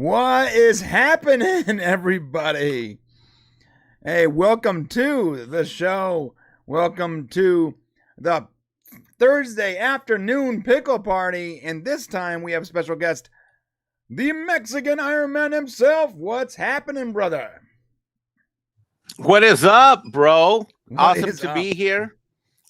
What is happening, everybody? Hey, welcome to the show. Welcome to the Thursday afternoon pickle party. And this time we have special guest, the Mexican Iron Man himself. What's happening, brother? What is up, bro? What Awesome is to up? be here.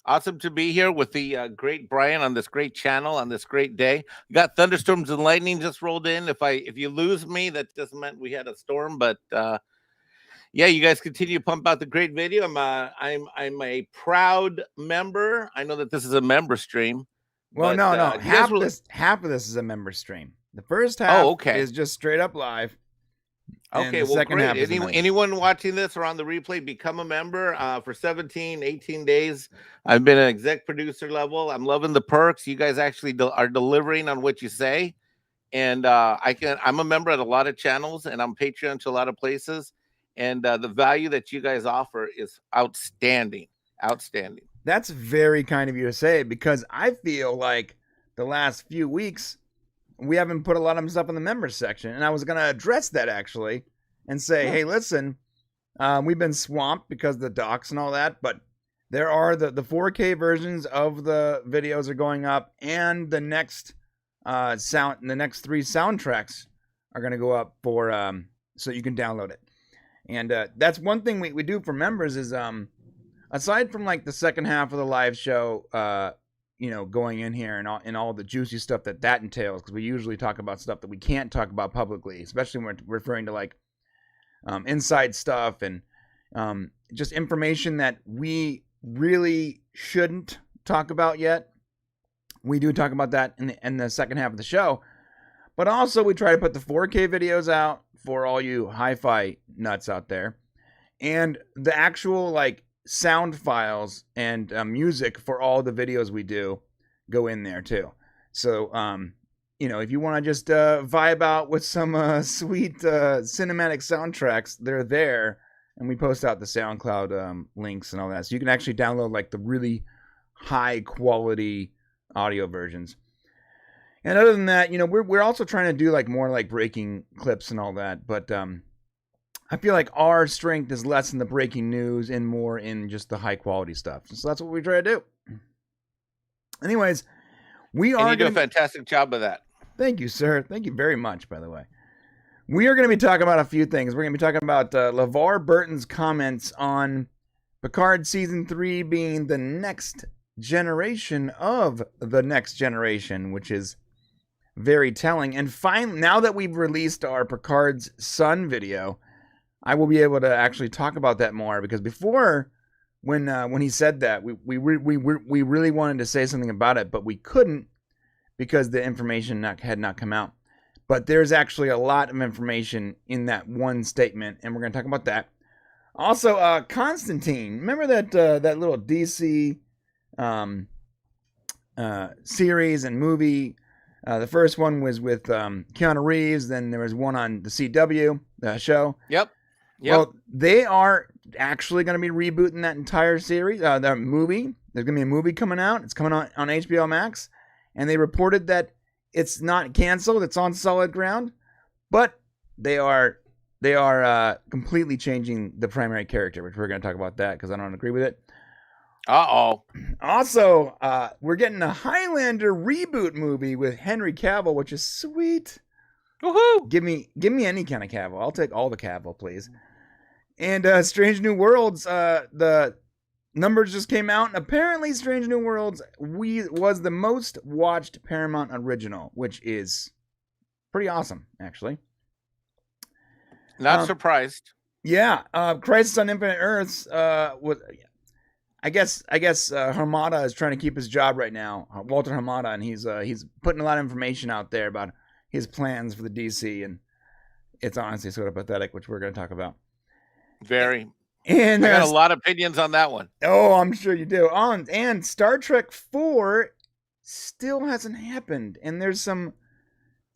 Awesome to be here with the great Brian on this great channel on this great day. We got thunderstorms and lightning just rolled in. If you lose me, that just meant we had a storm. But yeah, you guys continue to pump out the great video. I'm a proud member. I know that this is a member stream. Well, but, no. Half of this is a member stream. The first half is just straight up live. Okay, well, great. Anyone watching this or on the replay, become a member for 17, 18 days. I've been an exec producer level. I'm loving the perks. You guys actually are delivering on what you say. And I'm a member at a lot of channels, and I'm Patreon to a lot of places. And the value that you guys offer is outstanding. Outstanding. That's very kind of you to say, because I feel like the last few weeks, we haven't put a lot of stuff in the members section. And I was going to address that, actually, and say, hey, listen, we've been swamped because of the docs and all that. But there are the 4K versions of the videos are going up. And the next three soundtracks are going to go up for so you can download it. And that's one thing we do for members is, aside from like the second half of the live show, going in here and all the juicy stuff that entails, because we usually talk about stuff that we can't talk about publicly, especially when we're referring to like inside stuff and just information that we really shouldn't talk about yet. We do talk about that in the second half of the show, but also we try to put the 4K videos out for all you hi-fi nuts out there, and the actual like sound files and music for all the videos we do go in there too. So if you want to just vibe out with some sweet cinematic soundtracks, they're there, and we post out the SoundCloud links and all that, so you can actually download like the really high quality audio versions. And other than that, we're also trying to do like more like breaking clips and all that, but I feel like our strength is less in the breaking news and more in just the high quality stuff. So that's what we try to do. Anyways, you do a fantastic job of that. Thank you, sir. Thank you very much, by the way. We are going to be talking about a few things. We're going to be talking about LeVar Burton's comments on Picard Season 3 being the next generation of the next generation, which is very telling. And finally, now that we've released our Picard's son video, I will be able to actually talk about that more, because before, when he said that, we really wanted to say something about it, but we couldn't because the information had not come out. But there's actually a lot of information in that one statement, and we're going to talk about that. Also, Constantine, remember that little DC series and movie? The first one was with Keanu Reeves. Then there was one on the CW show. Yep. Well, they are actually going to be rebooting that entire series, that movie. There's going to be a movie coming out. It's coming on HBO Max. And they reported that it's not canceled. It's on solid ground. But they are completely changing the primary character, which we're going to talk about that because I don't agree with it. Uh-oh. Also, we're getting a Highlander Reboot movie with Henry Cavill, which is sweet. Woohoo! Give me any kind of Cavill. I'll take all the Cavill, please. And Strange New Worlds, the numbers just came out, and apparently Strange New Worlds was the most watched Paramount original, which is pretty awesome, actually. Not surprised. Yeah, Crisis on Infinite Earths was. I guess Hamada is trying to keep his job right now, Walter Hamada, and he's putting a lot of information out there about his plans for the DC, and it's honestly sort of pathetic, which we're going to talk about. Very. And I got a lot of opinions on that one. Oh, I'm sure you do. And Star Trek 4 still hasn't happened, and there's some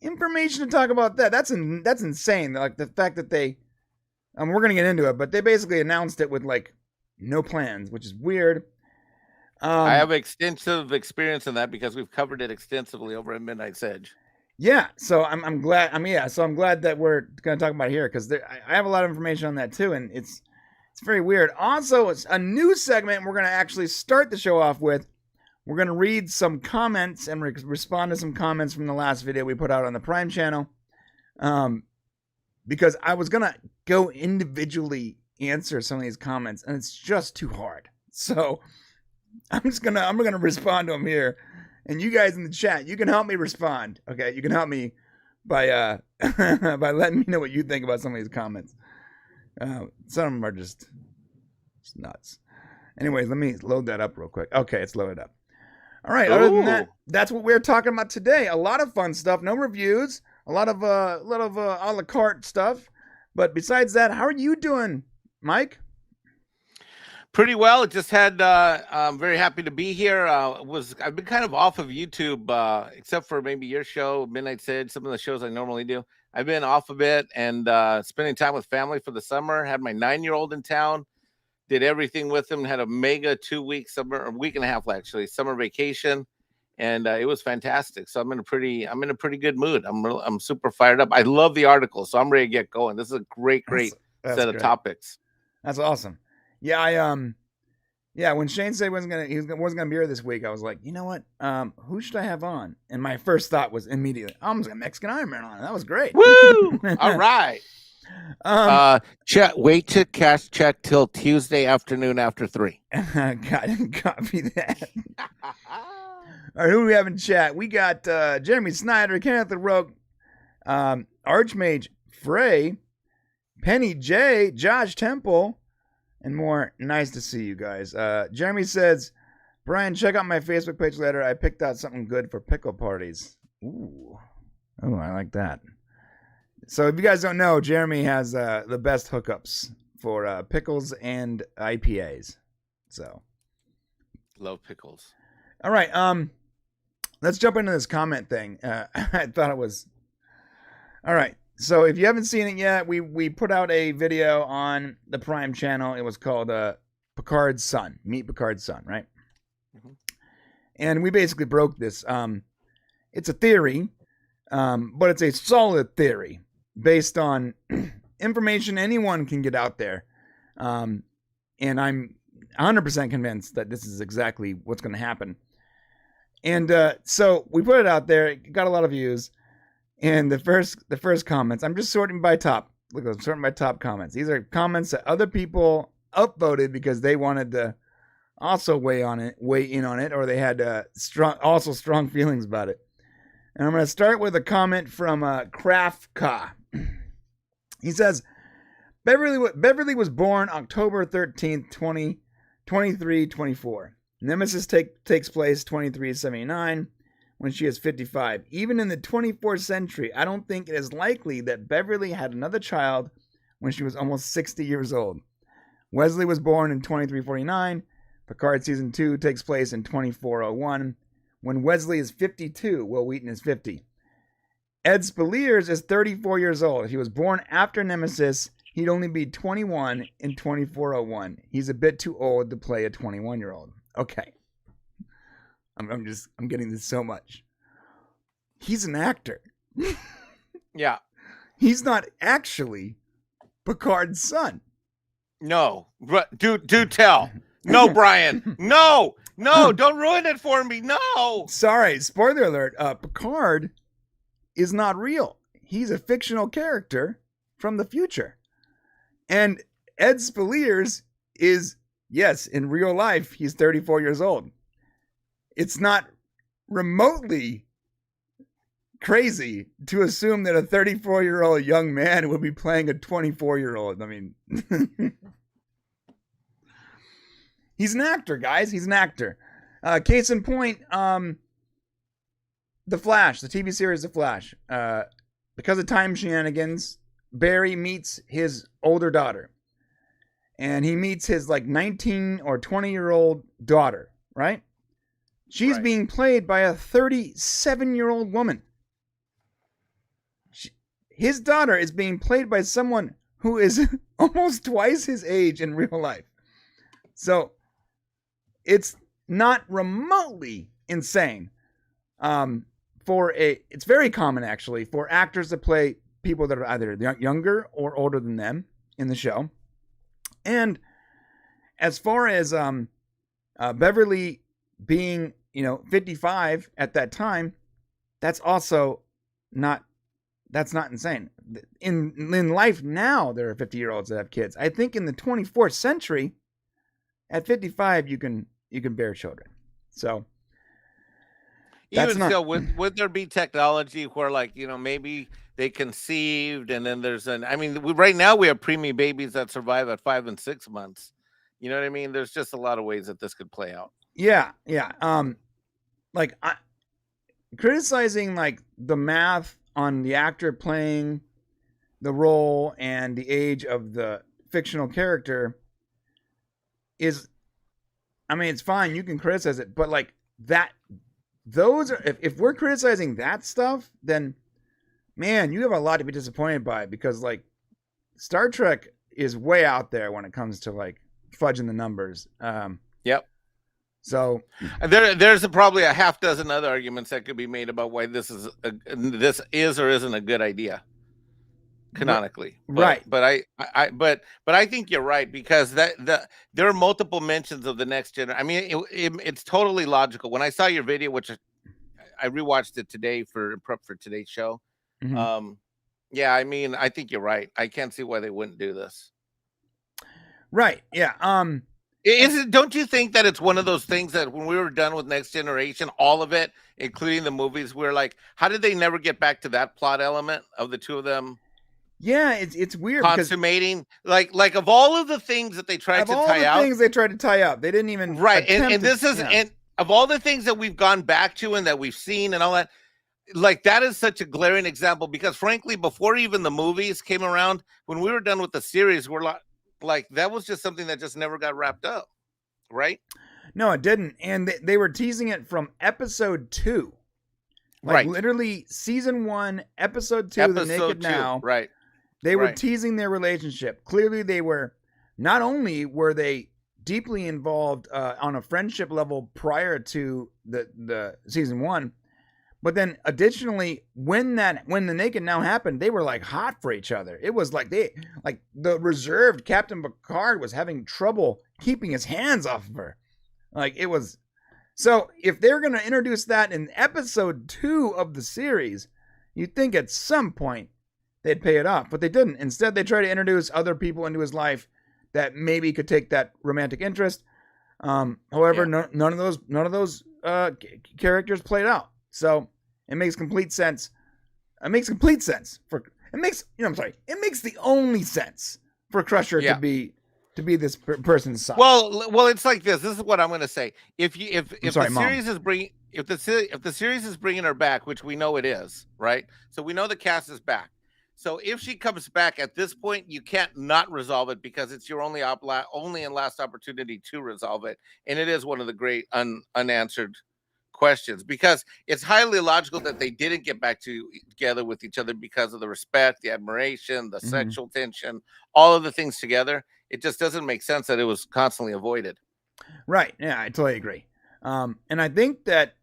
information to talk about that. That's insane. Like the fact that they, we're going to get into it, but they basically announced it with like no plans, which is weird. I have extensive experience in that because we've covered it extensively over at Midnight's Edge. Yeah, so I'm glad. So I'm glad that we're going to talk about it here because I have a lot of information on that too, and it's very weird. Also, it's a new segment we're going to actually start the show off with. We're going to read some comments and respond to some comments from the last video we put out on the Prime channel. Because I was going to go individually answer some of these comments, and it's just too hard. So I'm going to respond to them here. And you guys in the chat, you can help me respond. Okay, you can help me by by letting me know what you think about some of these comments. Some of them are just nuts. Anyways, let me load that up real quick. Okay, it's loaded up. All right. Other than that, that's what we're talking about today. A lot of fun stuff. No reviews. A lot of a la carte stuff. But besides that, how are you doing, Mike? Pretty well. Just had. I'm very happy to be here. I've been kind of off of YouTube, except for maybe your show, Midnight Sedge, some of the shows I normally do. I've been off of it and spending time with family for the summer. Had my 9-year-old in town. Did everything with him. Had a mega 2-week summer, a week and a half actually, summer vacation, and it was fantastic. So I'm in a pretty good mood. I'm super fired up. I love the article, so I'm ready to get going. This is a great set of topics. That's awesome. Yeah, when Shane said he wasn't gonna be here this week, I was like, you know what? Who should I have on? And my first thought was immediately, I'm just gonna Mexican Iron Man on. That was great. Woo! All right. Wait to cash check till Tuesday afternoon after 3. Copy that. All right, who do we have in chat? We got Jeremy Snyder, Kenneth the Rogue, Archmage Frey, Penny J, Josh Temple, and more. Nice to see you guys. Jeremy says, Brian, check out my Facebook page later. I picked out something good for pickle parties. Ooh. Oh, I like that. So if you guys don't know, Jeremy has the best hookups for pickles and IPAs. So love pickles. All right, let's jump into this comment thing. I thought it was all right. So if you haven't seen it yet, we put out a video on the Prime channel. It was called Picard's Son. Meet Picard's Son, right? Mm-hmm. And we basically broke this. It's a theory, but it's a solid theory based on information anyone can get out there. And I'm 100% convinced that this is exactly what's going to happen. And so we put it out there. It got a lot of views. And the first comments, I'm just sorting by top. Look, I'm sorting by top comments. These are comments that other people upvoted because they wanted to also weigh in on it, or they had strong feelings about it. And I'm going to start with a comment from Krafka. He says, Beverly was born October 13th, 2324. Nemesis takes place 2379 when she is 55. Even in the 24th century, I don't think it is likely that Beverly had another child when she was almost 60 years old. Wesley was born in 2349. Picard Season 2 takes place in 2401. When Wesley is 52, Will Wheaton is 50. Ed Spaliers is 34 years old. If he was born after Nemesis, he'd only be 21 in 2401. He's a bit too old to play a 21-year-old. Okay. I'm getting this so much. He's an actor. Yeah. He's not actually Picard's son. No. Do tell. No, Brian. No, don't ruin it for me. No. Sorry, spoiler alert. Picard is not real. He's a fictional character from the future. And Ed Spaliers is, yes, in real life, he's 34 years old. It's not remotely crazy to assume that a 34-year-old young man would be playing a 24-year-old. I mean, he's an actor, guys. He's an actor. Case in point, The Flash, the TV series The Flash. Because of time shenanigans, Barry meets his older daughter. And he meets his 19 or 20-year-old daughter, right? She's being played by a 37-year-old woman. His daughter is being played by someone who is almost twice his age in real life. So it's not remotely insane it's very common actually for actors to play people that are either younger or older than them in the show. And as far as Beverly being, 55 at that time, that's not insane. In life now, there are 50-year-olds that have kids. I think in the 24th century, at 55, you can bear children. So even still, would there be technology where, maybe they conceived and then there's right now we have preemie babies that survive at 5 and 6 months. You know what I mean? There's just a lot of ways that this could play out. Yeah. Criticizing the math on the actor playing the role and the age of the fictional character is, it's fine. You can criticize it, but those are, if we're criticizing that stuff, then man, you have a lot to be disappointed by, because Star Trek is way out there when it comes to fudging the numbers. Yep. So there's probably a half dozen other arguments that could be made about why this is or isn't a good idea canonically. Right. But I think you're right, because there are multiple mentions of the next generation. It's totally logical. When I saw your video, which I rewatched it today for prep for today's show. Mm-hmm. I think you're right. I can't see why they wouldn't do this. Right. Yeah. Don't you think that it's one of those things that when we were done with Next Generation, all of it, including the movies, we're like, how did they never get back to that plot element of the two of them? Yeah, it's weird. Consummating, of all of the things that they tried to tie out. Things they tried to tie up, they didn't even and this is and of all the things that we've gone back to and that we've seen and all that, that is such a glaring example, because frankly, before even the movies came around, when we were done with the series, we're like that was just something that just never got wrapped up, right? No, it didn't. And they were teasing it from episode 2. Right. Literally season 1, episode 2, The Naked Now. Right. They were teasing their relationship. Clearly they were, not only were they deeply involved on a friendship level prior to the season 1, but then additionally, when the Naked Now happened, they were hot for each other. It was the reserved Captain Picard was having trouble keeping his hands off of her. It was. So if they're going to introduce that in episode 2 of the series, you'd think at some point they'd pay it off, but they didn't. Instead, they try to introduce other people into his life that maybe could take that romantic interest. However, none of those characters played out. So it makes complete sense. It makes the only sense for Crusher to be this person's son. Well, it's like this. This is what I'm going to say. If the series is bringing her back, which we know it is, right? So we know the cast is back. So if she comes back at this point, you can't not resolve it, because it's your only and last opportunity to resolve it, and it is one of the great unanswered questions, because it's highly logical that they didn't get back together with each other because of the respect, the admiration, the sexual tension, all of the things together. It just doesn't make sense that it was constantly avoided. Right. Yeah, I totally agree. And I think that,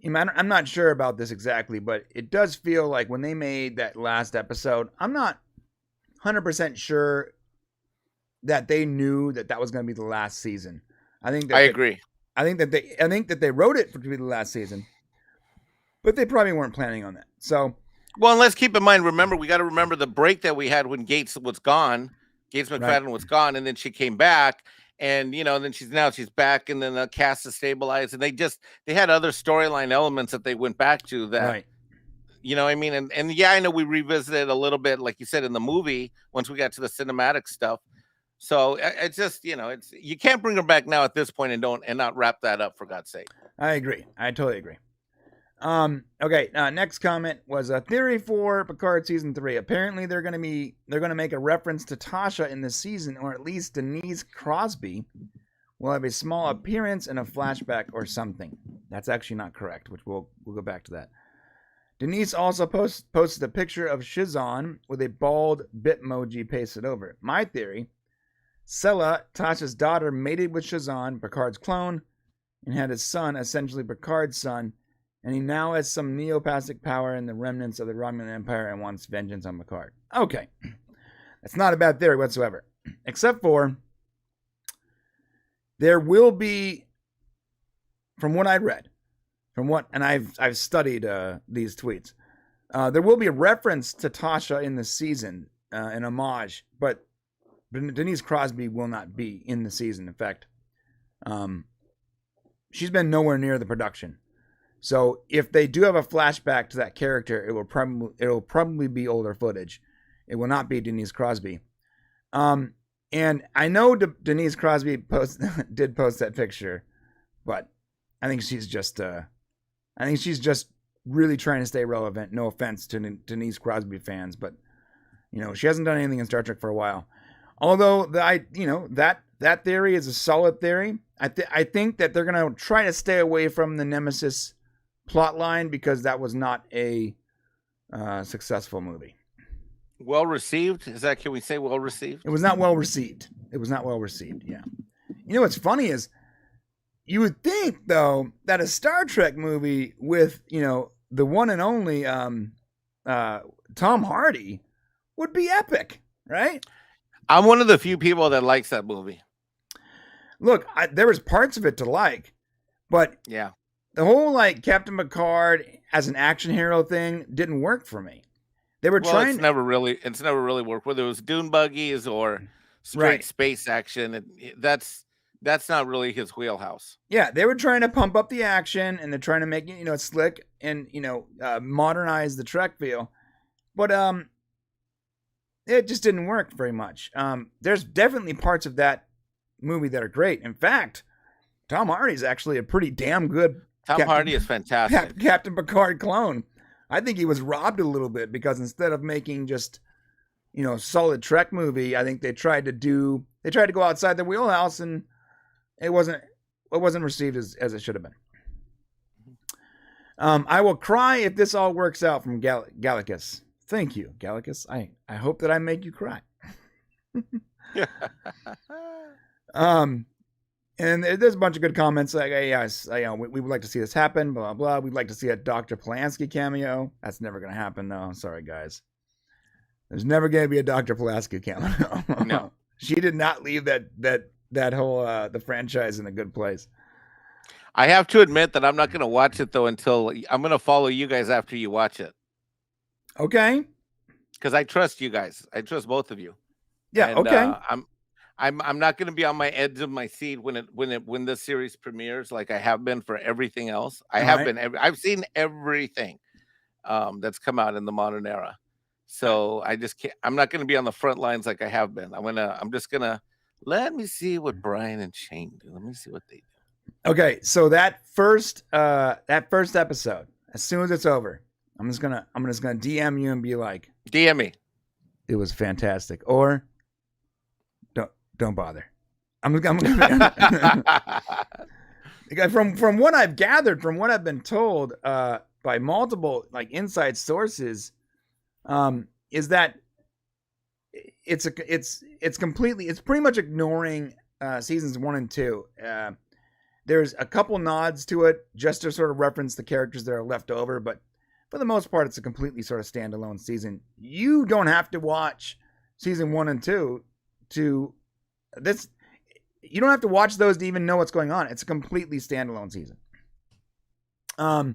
I'm not sure about this exactly, but it does feel like when they made that last episode, I'm not 100% sure that they knew that was going to be the last season. I agree. I think that they wrote it to be the last season, but they probably weren't planning on that. So, well, and let's keep in mind. We got to remember the break that we had when Gates was gone. Gates McFadden was gone, and then she came back, and then she's back, and then the cast is stabilized, and they had other storyline elements that they went back to that. Right. You know what I mean? And yeah, I know we revisited a little bit, like you said, in the movie once we got to the cinematic stuff. So it's just, it's, you can't bring her back now at this point and not wrap that up, for God's sake. I agree. I totally agree. Okay. Next comment was a theory for Picard season 3. Apparently they're going to make a reference to Tasha in this season, or at least Denise Crosby will have a small appearance in a flashback or something. That's actually not correct, which we'll go back to that. Denise also posted a picture of Shizan with a bald Bitmoji pasted over it. My theory: Sela, Tasha's daughter, mated with Shazan, Picard's clone, and had his son, essentially Picard's son, and he now has some neoplastic power in the remnants of the Romulan Empire and wants vengeance on Picard. Okay. That's not a bad theory whatsoever. Except for, there will be, from what I read, and I've studied these tweets, there will be a reference to Tasha in the season, an homage, but Denise Crosby will not be in the season. In fact, she's been nowhere near the production. So if they do have a flashback to that character, it will probably be older footage. It will not be Denise Crosby. And I know Denise Crosby did post that picture, but I think she's just really trying to stay relevant. No offense to Denise Crosby fans, but she hasn't done anything in Star Trek for a while. Although that theory is a solid theory. I think that they're gonna try to stay away from the Nemesis plot line because that was not a successful movie. Well received? Can we say well received? It was not well received. Yeah. What's funny is you would think though that a Star Trek movie with the one and only Tom Hardy would be epic, right? I'm one of the few people that likes that movie. Look, there was parts of it to like, but yeah, the whole Captain Picard as an action hero thing didn't work for me. They were trying. It's never really worked. Whether it was dune buggies or straight space action, that's not really his wheelhouse. Yeah, they were trying to pump up the action, and they're trying to make it slick and modernize the Trek feel, but it just didn't work very much. There's definitely parts of that movie that are great. In fact, Tom Hardy is actually a pretty damn good. Hardy is fantastic. Captain Picard clone. I think he was robbed a little bit because instead of making just, solid Trek movie, I think they tried to go outside the wheelhouse, and it wasn't received as it should have been. I will cry if this all works out from Gallicus. Thank you, Gallicus. I hope that I make you cry. And there's a bunch of good comments like, hey, yes, we would like to see this happen, blah, blah, blah. We'd like to see a Dr. Polanski cameo. That's never going to happen, though. Sorry, guys. There's never going to be a Dr. Polanski cameo. No. She did not leave that whole the franchise in a good place. I have to admit that I'm not going to watch it, though, until I'm going to follow you guys after you watch it. Okay. Because I trust you guys. I trust both of you. Yeah, and, okay. I'm not going to be on my edge of my seat when this series premieres like I have been for everything else. I've seen everything that's come out in the modern era. So I just can't. I'm not going to be on the front lines like I have been. I'm just gonna let me see what Brian and Shane do. Let me see what they do. Okay, so that first episode, as soon as it's over, I'm just gonna DM you and be like, DM me. It was fantastic, or don't bother. I'm from what I've gathered, from what I've been told by multiple inside sources, is that it's pretty much ignoring seasons 1 and 2. There's a couple nods to it just to sort of reference the characters that are left over, but for the most part, it's a completely sort of standalone season. You don't have to watch season 1 and 2 to this. You don't have to watch those to even know what's going on. It's a completely standalone season. All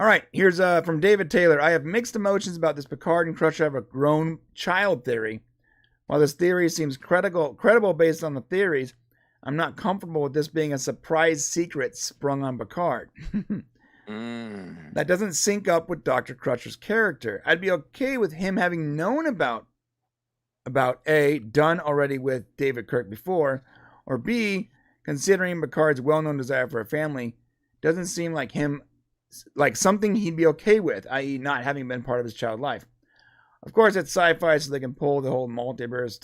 right, here's from David Taylor. I have mixed emotions about this Picard and Crusher have a grown child theory. While this theory seems credible based on the theories, I'm not comfortable with this being a surprise secret sprung on Picard. That doesn't sync up with Dr. Crusher's character. I'd be okay with him having known about A, done already with David Kirk before, or B, considering Picard's well-known desire for a family, doesn't seem like something he'd be okay with, i.e. not having been part of his child life. Of course, it's sci-fi, so they can pull the whole multiverse.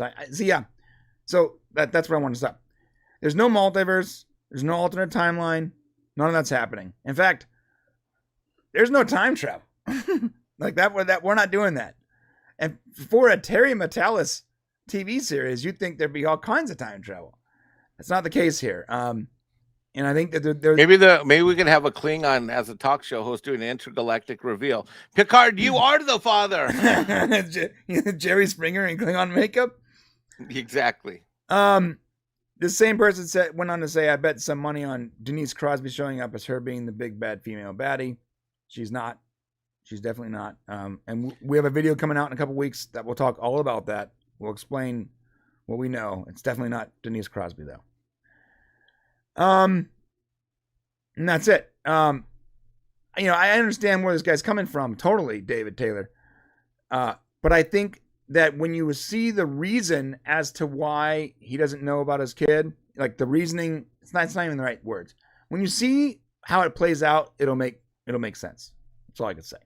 So that's where I want to stop. There's no multiverse. There's no alternate timeline. None of that's happening. In fact, there's no time travel. We're not doing that. And for a Terry Matalas TV series, you'd think there'd be all kinds of time travel. That's not the case here. And I think that there's maybe we could have a Klingon as a talk show host doing an intergalactic reveal. Picard, you are the father. Jerry Springer in Klingon makeup. Exactly. The same person went on to say, I bet some money on Denise Crosby showing up as her being the big bad female baddie. She's not. She's definitely not. And we have a video coming out in a couple weeks that will talk all about that. We'll explain what we know. It's definitely not Denise Crosby, though. And that's it. I understand where this guy's coming from. Totally, David Taylor. But I think that when you see the reason as to why he doesn't know about his kid, like the reasoning, it's not even the right words. When you see how it plays out, it'll make sense. That's all I can say.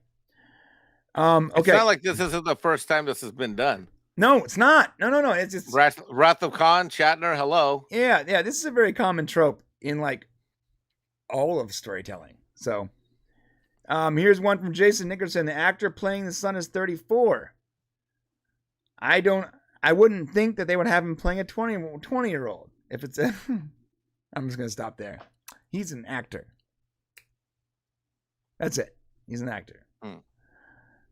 Okay. It's not like this isn't the first time this has been done. No, it's not. No. It's just Wrath of Khan, Shatner, hello. Yeah. This is a very common trope in like all of storytelling. So, here's one from Jason Nickerson. The actor playing the son is 34. I wouldn't think that they would have him playing a 20-year-old. If it's I'm just going to stop there. He's an actor. That's it. He's an actor.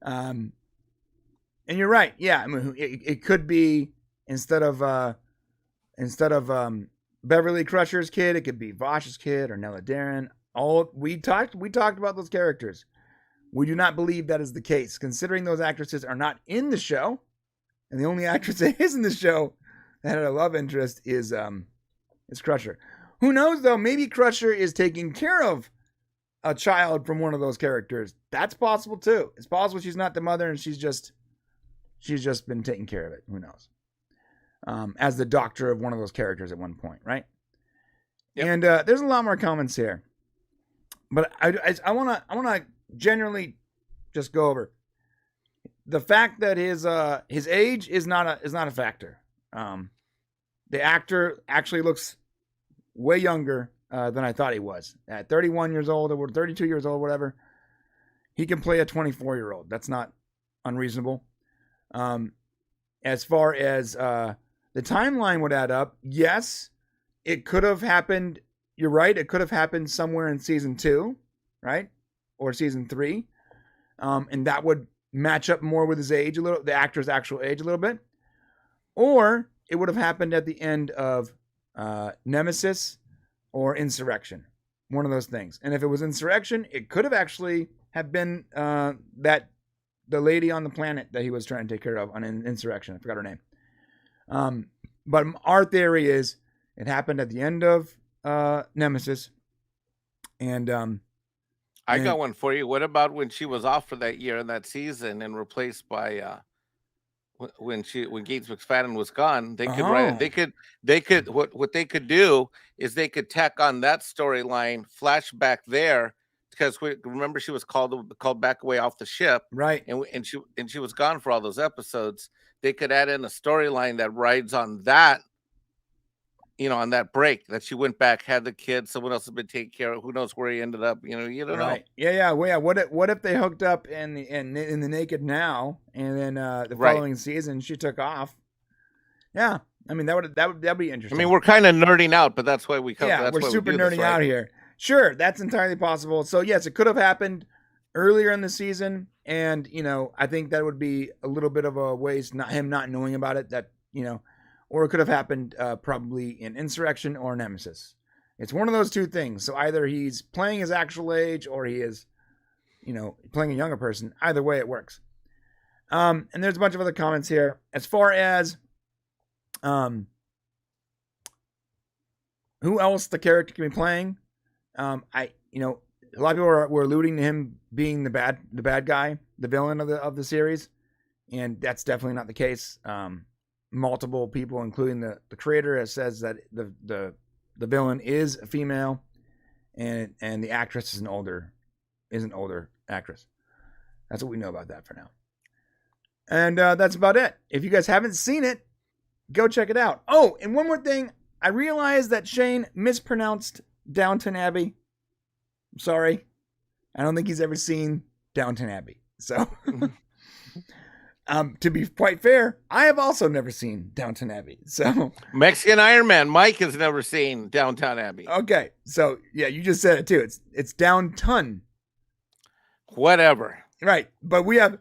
And you're right. Yeah. I mean, it could be instead of Beverly Crusher's kid, it could be Vosh's kid or Nella Darren. We talked about those characters. We do not believe that is the case, considering those actresses are not in the show. And the only actress that is in the show that had a love interest is Crusher. Who knows, though? Maybe Crusher is taking care of a child from one of those characters. That's possible, too. It's possible she's not the mother and she's just been taking care of it. Who knows? As the doctor of one of those characters at one point, right? Yep. And there's a lot more comments here. But I want to generally just go over the fact that his age is not a factor. The actor actually looks way younger than I thought he was. At 31 years old or 32 years old, whatever, he can play a 24-year-old. That's not unreasonable. As far as the timeline would add up, yes, it could have happened. You're right. It could have happened somewhere in season 2, right? Or season 3. And that would match up more with his age a little, the actor's actual age a little bit. Or it would have happened at the end of Nemesis or Insurrection. One of those things. And if it was Insurrection, it could have actually have been the lady on the planet that he was trying to take care of on Insurrection. I forgot her name. But our theory is it happened at the end of Nemesis. And I got one for you. What about when she was off for that year in that season and replaced by when Gates McFadden was gone? They could write it. They could what they could do is they could tack on that storyline, flashback there, because remember she was called back away off the ship, right? And she was gone for all those episodes. They could add in a storyline that rides on that. On that break that she went back, had the kid, someone else has been taking care of. Who knows where he ended up? You don't know. Yeah. Well, yeah. What if they hooked up in the Naked Now, and then the following season she took off? Yeah, I mean that'd be interesting. I mean, we're kind of nerding out, but that's why we come. Yeah, we're super nerding out here. Sure, that's entirely possible. So yes, it could have happened earlier in the season, and I think that would be a little bit of a waste, him not knowing about it. That Or it could have happened probably in Insurrection or Nemesis. It's one of those two things. So either he's playing his actual age or he is, playing a younger person. Either way, it works. And there's a bunch of other comments here. As far as who else the character can be playing, a lot of people were alluding to him being the bad guy, the villain of the series, and that's definitely not the case. Multiple people, including the creator, says that the villain is a female, and the actress is an older actress. That's what we know about that for now. And that's about it. If you guys haven't seen it, go check it out. Oh, and one more thing. I realized that Shane mispronounced Downton Abbey. I'm sorry. I don't think he's ever seen Downton Abbey. So To be quite fair, I have also never seen Downton Abbey. So Mexican Iron Man Mike has never seen Downtown Abbey. Okay, so yeah, you just said it too. It's Downton. Whatever. Right, but we have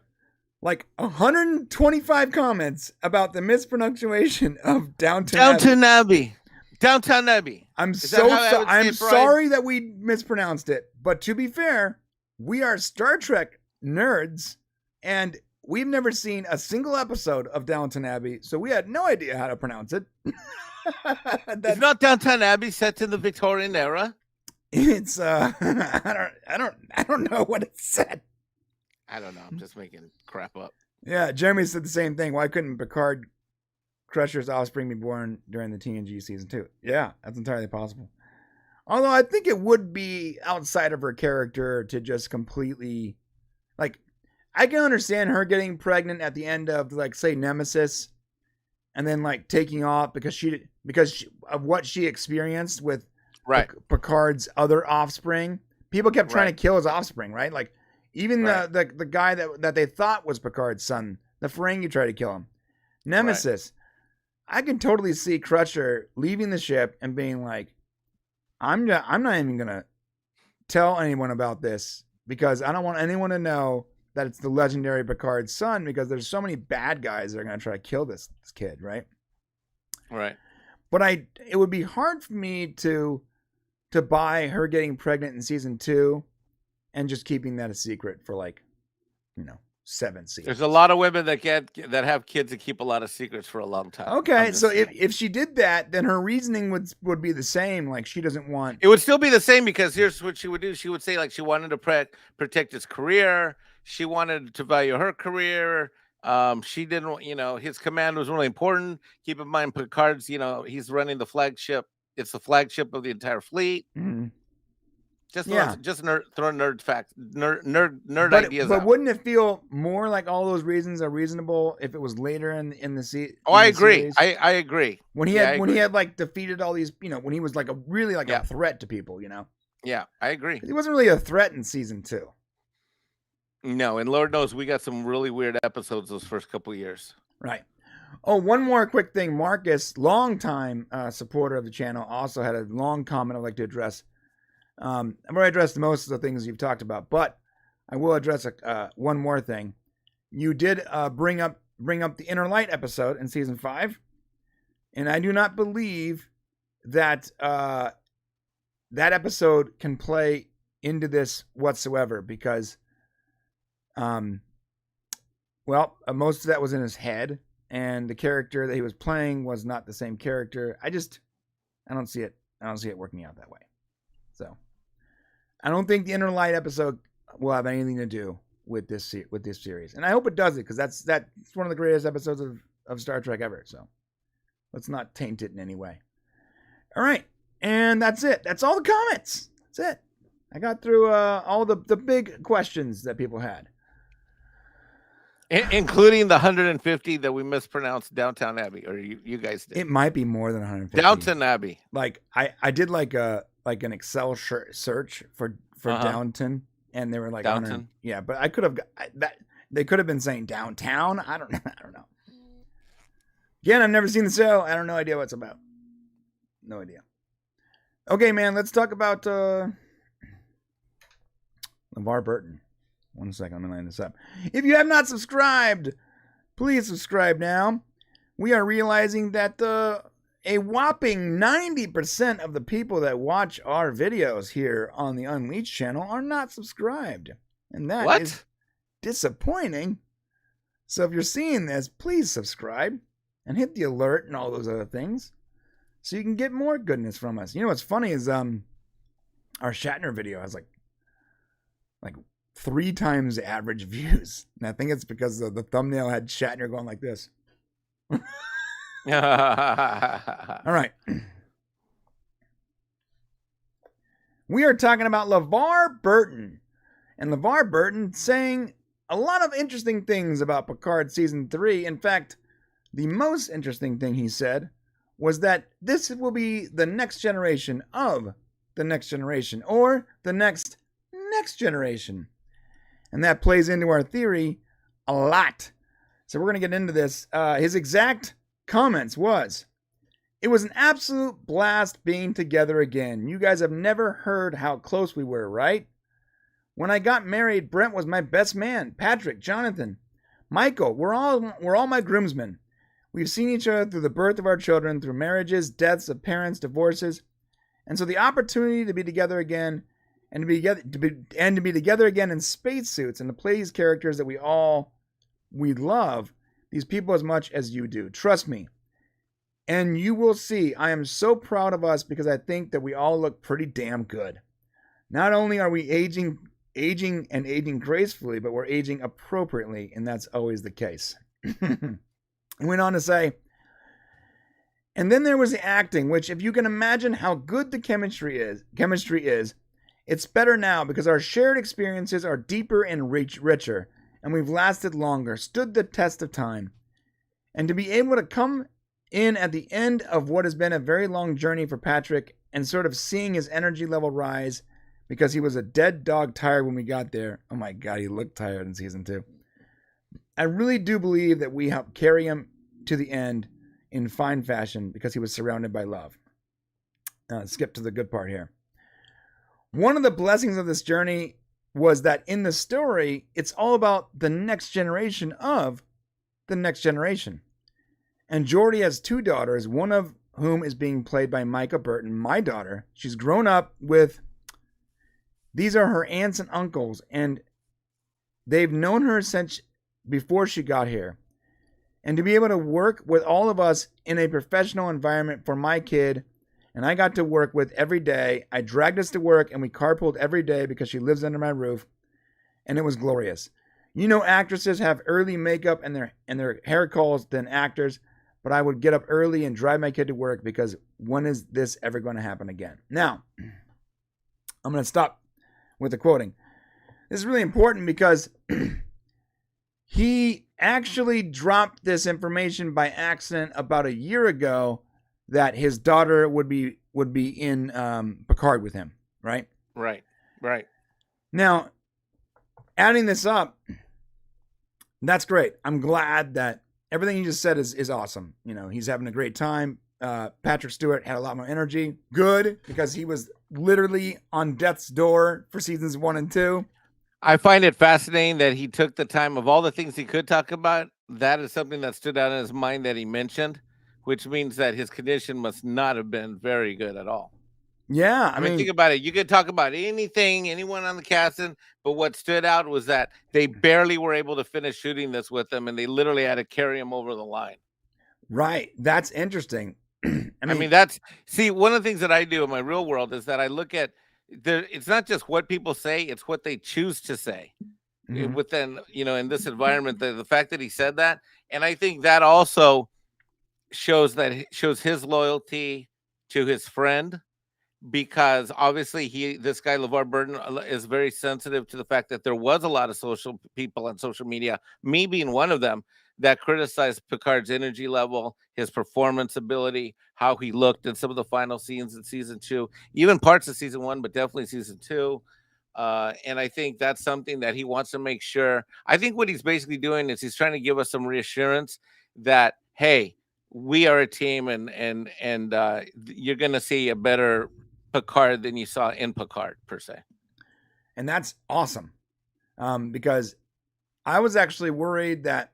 like 125 comments about the mispronunciation of Downton Abbey. Downtown Abbey. I'm sorry that we mispronounced it, but to be fair, we are Star Trek nerds, and we've never seen a single episode of Downton Abbey, so we had no idea how to pronounce it. It's not Downton Abbey set in the Victorian era. It's I don't know what it said. I don't know. I'm just making crap up. Yeah, Jeremy said the same thing. Why couldn't Picard Crusher's offspring be born during the TNG season 2? Yeah, that's entirely possible. Although I think it would be outside of her character to just completely, like, I can understand her getting pregnant at the end of, like, say, Nemesis, and then like taking off because of what she experienced with Picard's other offspring. People kept trying to kill his offspring, right? Like even the guy that they thought was Picard's son, the Ferengi tried to kill him. Nemesis. I can totally see Crusher leaving the ship and being like, I'm not even gonna tell anyone about this because I don't want anyone to know that it's the legendary Picard's son, because there's so many bad guys that are going to try to kill this kid, right? Right. But it would be hard for me to buy her getting pregnant in season 2 and just keeping that a secret for 7 seasons. There's a lot of women that have kids that keep a lot of secrets for a long time. Okay, so if she did that, then her reasoning would be the same. Like, she doesn't want... It would still be the same, because here's what she would do. She would say, like, she wanted to protect his career. She wanted to value her career. She didn't, his command was really important. Keep in mind, Picard's, he's running the flagship. It's the flagship of the entire fleet. Mm-hmm. Just throw nerd ideas But out. Wouldn't it feel more like all those reasons are reasonable if it was later in the season? Oh, I agree. I agree. When he had like defeated all these, when he was like a threat to people, Yeah, I agree. He wasn't really a threat in season 2. No, and Lord knows we got some really weird episodes those first couple of years. Right. Oh, one more quick thing. Marcus, longtime supporter of the channel, also had a long comment I'd like to address. I've already addressed most of the things you've talked about, but I will address one more thing. You did bring up the Inner Light episode in season 5, and I do not believe that that episode can play into this whatsoever, because most of that was in his head, and the character that he was playing was not the same character. I don't see it. I don't see it working out that way. So I don't think the Inner Light episode will have anything to do with this series, and I hope it doesn't, because that's one of the greatest episodes of Star Trek ever. So let's not taint it in any way. All right, and that's it. That's all the comments. That's it. I got through all the big questions that people had. Including the 150 that we mispronounced Downtown Abbey, or you guys did. It might be more than 150. Downton Abbey. Like I did like an Excel search for Downton, and they were like Downton. Yeah, but I could have that. They could have been saying downtown. I don't know. Again, I've never seen the show. I have no idea what it's about. No idea. Okay, man. Let's talk about LeVar Burton. 1 second, let me line this up. If you have not subscribed, please subscribe now. We are realizing that a whopping 90% of the people that watch our videos here on the Unleashed channel are not subscribed. And that is disappointing. So if you're seeing this, please subscribe and hit the alert and all those other things so you can get more goodness from us. You know what's funny is our Shatner video has like 3 times the average views. And I think it's because the thumbnail had Shatner going like this. All right. We are talking about LeVar Burton. And LeVar Burton saying a lot of interesting things about Picard Season 3. In fact, the most interesting thing he said was that this will be the next generation of the next generation, or the next generation. And that plays into our theory a lot. So we're going to get into this. His exact comments was, "It was an absolute blast being together again. You guys have never heard how close we were, right? When I got married, Brent was my best man. Patrick, Jonathan, Michael, we're all my groomsmen. We've seen each other through the birth of our children, through marriages, deaths of parents, divorces. And so the opportunity to be together again and to be together again in spacesuits and to play these characters that we love these people as much as you do. Trust me. And you will see, I am so proud of us because I think that we all look pretty damn good. Not only are we aging gracefully, but we're aging appropriately, and that's always the case." He went on to say, "And then there was the acting, which if you can imagine how good the chemistry is, it's better now because our shared experiences are deeper and richer, and we've lasted longer, stood the test of time. And to be able to come in at the end of what has been a very long journey for Patrick and sort of seeing his energy level rise because he was a dead dog tired when we got there." Oh my God, he looked tired in season 2. "I really do believe that we helped carry him to the end in fine fashion because he was surrounded by love." Skip to the good part here. "One of the blessings of this journey was that in the story, it's all about the next generation of the next generation. And Geordi has 2 daughters, one of whom is being played by Micah Burton, my daughter. She's grown up with... These are her aunts and uncles, and they've known her since before she got here. And to be able to work with all of us in a professional environment for my kid, and I got to work with every day. I dragged us to work, and we carpooled every day because she lives under my roof, and it was glorious. You know, actresses have early makeup and their hair calls than actors, but I would get up early and drive my kid to work because when is this ever going to happen again?" Now, I'm going to stop with the quoting. This is really important because he actually dropped this information by accident about a year ago that his daughter would be in Picard with him, right? Right. Now, adding this up, that's great. I'm glad that everything he just said is awesome. You know, he's having a great time. Patrick Stewart had a lot more energy. Good, because he was literally on death's door for seasons 1 and 2. I find it fascinating that he took the time of all the things he could talk about. That is something that stood out in his mind that he mentioned, which means that his condition must not have been very good at all. Yeah. I mean, think about it. You could talk about anyone on the casting, but what stood out was that they barely were able to finish shooting this with him, and they literally had to carry him over the line. Right. That's interesting. I mean, that's one of the things that I do in my real world is that I look at it's not just what people say, it's what they choose to say. Mm-hmm. Within, in this environment, the fact that he said that, and I think that also shows his loyalty to his friend, because obviously this guy LeVar Burton is very sensitive to the fact that there was a lot of social people on social media, me being one of them, that criticized Picard's energy level, his performance ability, how he looked in some of the final scenes in season 2, even parts of season 1, but definitely season 2. And I think that's something that he wants to make sure. I think what he's basically doing is he's trying to give us some reassurance that, hey, we are a team, and you're going to see a better Picard than you saw in Picard, per se. And that's awesome. Because I was actually worried that,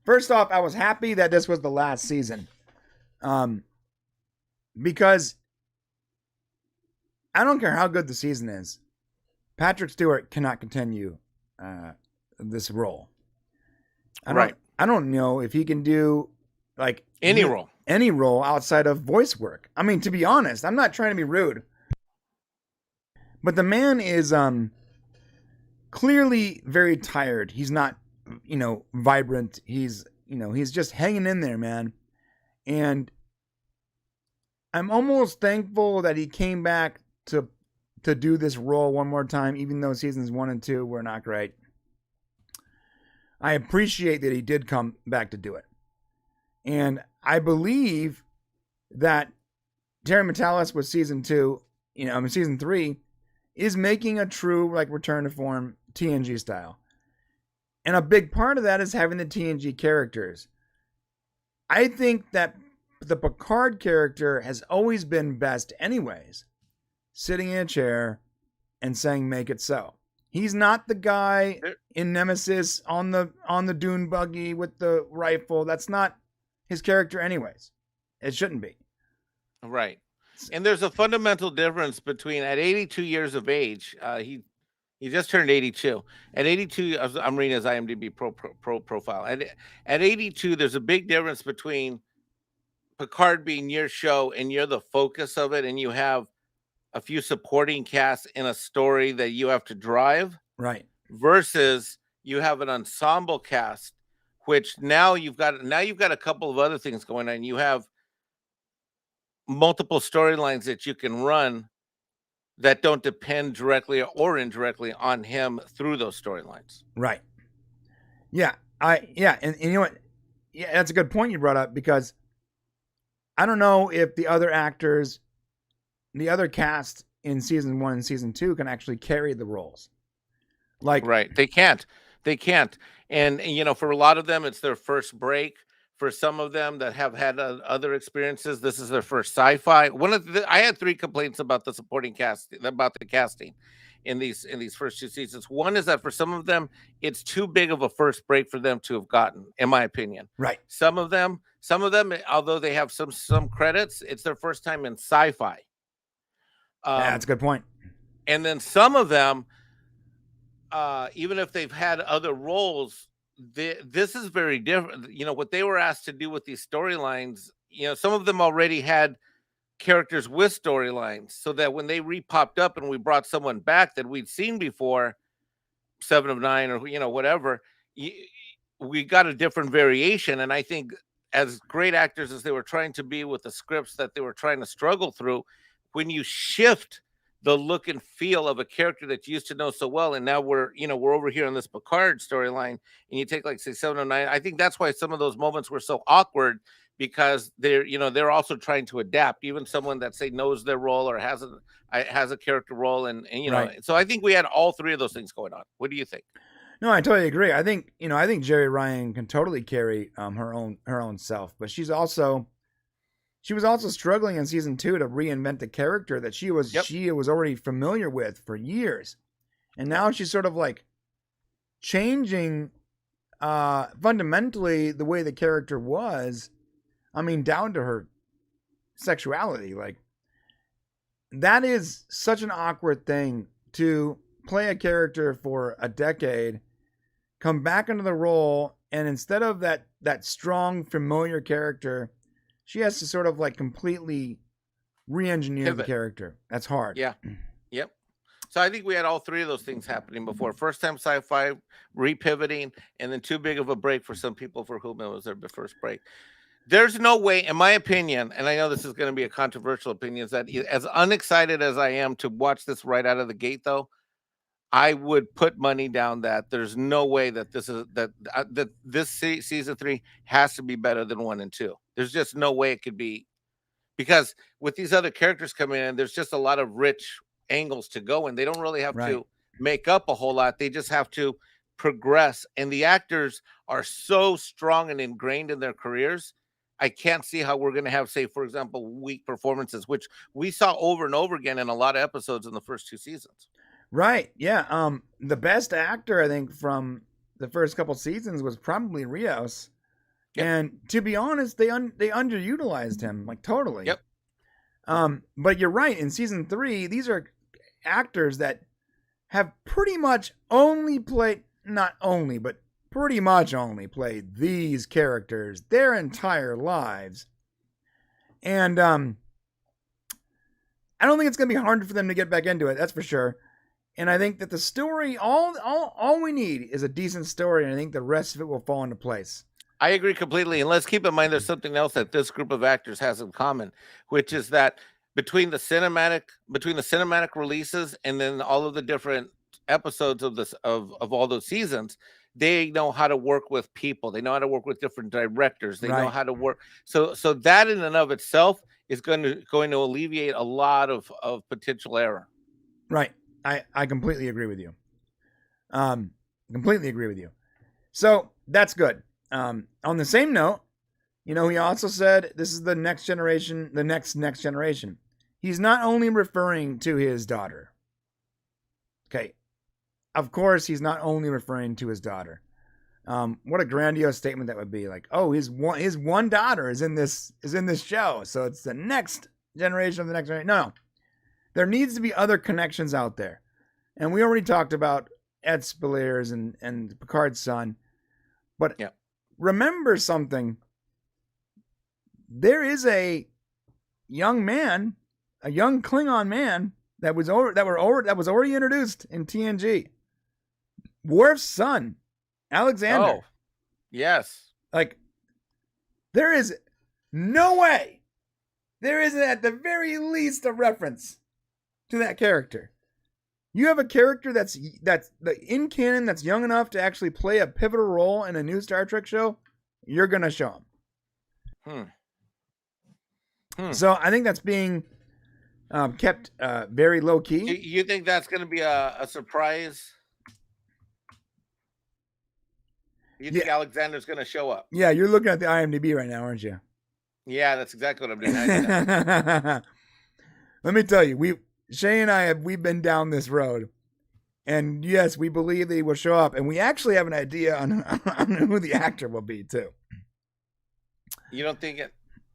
first off, I was happy that this was the last season. Because I don't care how good the season is, Patrick Stewart cannot continue this role. I don't know if he can do like any role outside of voice work. I mean, to be honest, I'm not trying to be rude, but the man is clearly very tired. He's not, vibrant. He's just hanging in there, man. And I'm almost thankful that he came back to do this role one more time, even though seasons 1 and 2 were not great. I appreciate that he did come back to do it. And I believe that Terry Matalas with season 3 is making a true return to form TNG style. And a big part of that is having the TNG characters. I think that the Picard character has always been best anyways, sitting in a chair and saying, make it so. He's not the guy in Nemesis on the dune buggy with the rifle. That's not his character anyways. It shouldn't be. Right. And there's a fundamental difference between, at 82 years of age, he just turned 82. At 82, I'm reading his IMDb profile. At 82, there's a big difference between Picard being your show and you're the focus of it, and you have a few supporting casts in a story that you have to drive. Right. Versus you have an ensemble cast, which now you've got a couple of other things going on. You have multiple storylines that you can run that don't depend directly or indirectly on him through those storylines. Right. Yeah. And you know what? Yeah, that's a good point you brought up, because I don't know if the other actors, the other cast in season 1 and season 2 can actually carry the roles. Like, right. They can't. And you know, for a lot of them, it's their first break. For some of them that have had other experiences, this is their first sci-fi. I had 3 complaints about the supporting cast, about the casting in these first 2 seasons. One is that for some of them, it's too big of a first break for them to have gotten, in my opinion. Right. Some of them, although they have some credits, it's their first time in sci-fi. Yeah, that's a good point. And then some of them, even if they've had other roles, this is very different. You know, what they were asked to do with these storylines, you know, some of them already had characters with storylines, so that when they re-popped up and we brought someone back that we'd seen before, 7 of 9 or, you know, whatever, we got a different variation. And I think, as great actors as they were trying to be with the scripts that they were trying to struggle through, when you shift the look and feel of a character that you used to know so well, and now we're over here on this Picard storyline, and you take, like, say, 7 of 9, I think that's why some of those moments were so awkward, because they're also trying to adapt. Even someone that, say, knows their role or has a character role, and you know, right. So I think we had all 3 of those things going on. What do you think? No, I totally agree. I think Jeri Ryan can totally carry her own self, but she was also struggling in season 2 to reinvent the character that she was already familiar with for years. And now she's sort of like changing fundamentally the way the character was. I mean, down to her sexuality. Like, that is such an awkward thing, to play a character for a decade, come back into the role, and instead of that strong, familiar character, she has to sort of like completely re-engineer the character. That's hard. Yeah. Yep. So I think we had all 3 of those things happening before. First time sci-fi, re-pivoting, and then too big of a break for some people for whom it was their first break. There's no way, in my opinion, and I know this is going to be a controversial opinion, is that, as unexcited as I am to watch this right out of the gate, though, I would put money down that there's no way that this season 3 has to be better than 1 and 2. There's just no way it could be, because with these other characters coming in, there's just a lot of rich angles to go, and they don't really have to make up a whole lot. They just have to progress, and the actors are so strong and ingrained in their careers. I can't see how we're going to have, say, for example, weak performances, which we saw over and over again in a lot of episodes in the first 2 seasons. Right. Yeah. The best actor, I think, from the first couple seasons was probably Rios. Yep. And to be honest, they underutilized him, like, totally. Yep. But you're right. In season 3, these are actors that have pretty much only played, not only, but pretty much only played these characters their entire lives. And I don't think it's going to be hard for them to get back into it. That's for sure. And I think that the story, all we need is a decent story, and I think the rest of it will fall into place. I agree completely. And let's keep in mind, there's something else that this group of actors has in common, which is that between the cinematic releases and then all of the different episodes of all those seasons, they know how to work with people. They know how to work with different directors. They know how to work. So that in and of itself is going to alleviate a lot of potential error. Right. I completely agree with you. Completely agree with you. So that's good. On the same note, he also said this is the next generation, the next generation. He's not only referring to his daughter. Okay. Of course, he's not only referring to his daughter. What a grandiose statement that would be. Like, oh, his one daughter is in this show, so it's the next generation of the next generation. No. There needs to be other connections out there. And we already talked about Ed Speleers and Picard's son. But remember something. There is a young man, a young Klingon man that was already introduced in TNG. Worf's son, Alexander. Oh, yes. Like, there is no way there isn't at the very least a reference to that character. You have a character that's in canon that's young enough to actually play a pivotal role in a new Star Trek show. You're gonna show him. So I think that's being kept very low key. You think that's going to be a surprise? You think Alexander's going to show up? Yeah, you're looking at the IMDb right now, aren't you? Yeah, that's exactly what I'm doing. Let me tell you, Shay and I we've been down this road, and yes, we believe that he will show up, and we actually have an idea on who the actor will be too. You don't think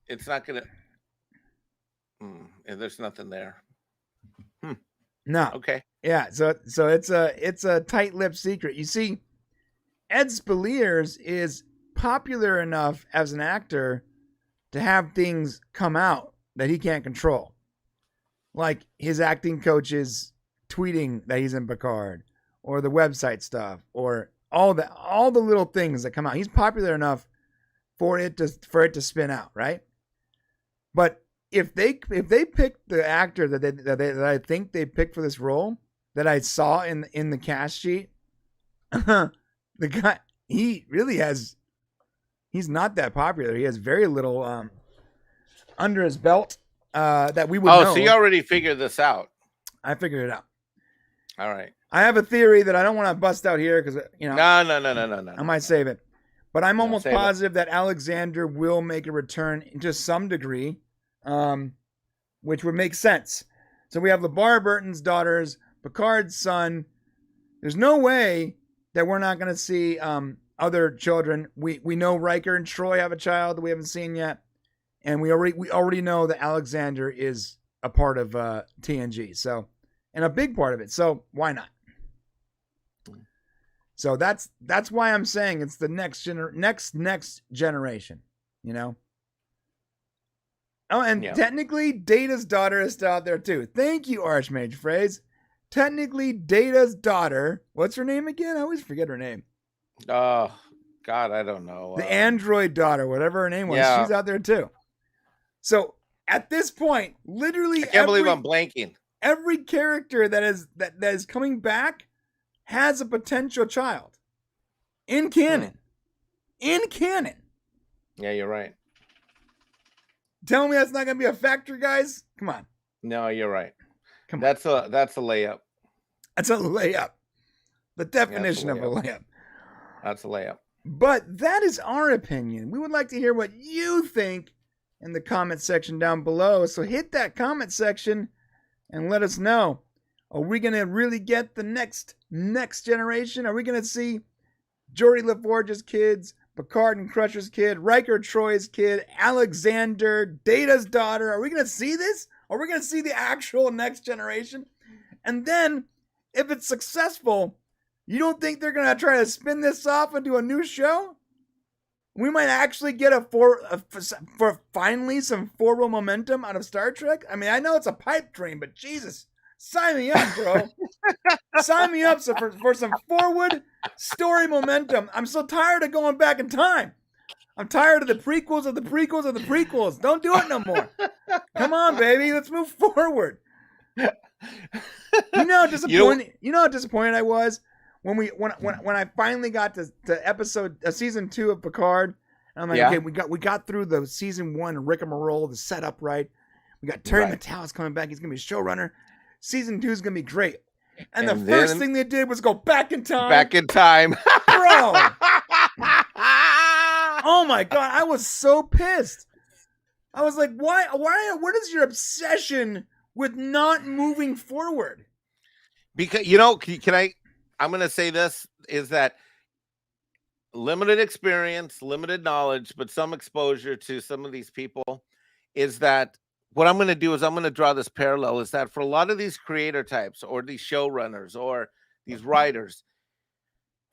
it's not going to? There's nothing there. No. Okay. Yeah. So it's a tight-lipped secret. You see, Ed Speleers is popular enough as an actor to have things come out that he can't control, like his acting coaches tweeting that he's in Picard, or the website stuff, or all the little things that come out. He's popular enough for it to spin out, right? But if they pick the actor that I think they picked for this role that I saw in the cast sheet, the guy, he's not that popular. He has very little under his belt that we would know. Oh, so you already figured this out. I figured it out. All right. I have a theory that I don't want to bust out here because No. I might save it, but I'm almost positive that Alexander will make a return to some degree. Which would make sense. So we have LeVar Burton's daughters, Picard's son. There's no way that we're not going to see other children. We know Riker and Troy have a child that we haven't seen yet, and we already know that Alexander is a part of TNG. So, and a big part of it. So why not? So that's why I'm saying it's the next generation. Oh, and technically, Data's daughter is still out there, too. Thank you, Archmage Phrase. Technically, Data's daughter, what's her name again? I always forget her name. Oh, God, I don't know. The android daughter, whatever her name was, she's out there, too. So, at this point, literally I can't believe I'm blanking. Every character that is coming back has a potential child. In canon. In canon. Yeah, you're right. Tell me that's not going to be a factor, guys? Come on. No, you're right. Come on. That's a layup. That's a layup. The definition of a layup. That's a layup. But that is our opinion. We would like to hear what you think in the comment section down below. So hit that comment section and let us know. Are we going to really get the next generation? Are we going to see Geordi LaForge's kids, Picard and Crusher's kid, Riker Troy's kid, Alexander, Data's daughter? Are we going to see this? Are we going to see the actual next generation? And then, if it's successful, you don't think they're going to try to spin this off into a new show? We might actually get for finally some forward momentum out of Star Trek. I mean, I know it's a pipe dream, but Jesus, sign me up, bro. Sign me up for some forward story momentum. I'm so tired of going back in time. I'm tired of the prequels of the prequels of the prequels. Don't do it no more. Come on, baby. Let's move forward. You know how disappointed I was when I finally got to season 2 of Picard. And I'm like, okay, we got through the season 1 rigmarole, the setup, right? We got Terry Matalas coming back. He's gonna be showrunner. Season 2 is gonna be great. And the first thing they did was go back in time. Back in time. Bro, Oh my God, I was so pissed. I was like, why, what is your obsession with not moving forward? Because, I'm going to say this, is that limited experience, limited knowledge, but some exposure to some of these people, is that what I'm going to do is I'm going to draw this parallel, is that for a lot of these creator types or these showrunners or these writers,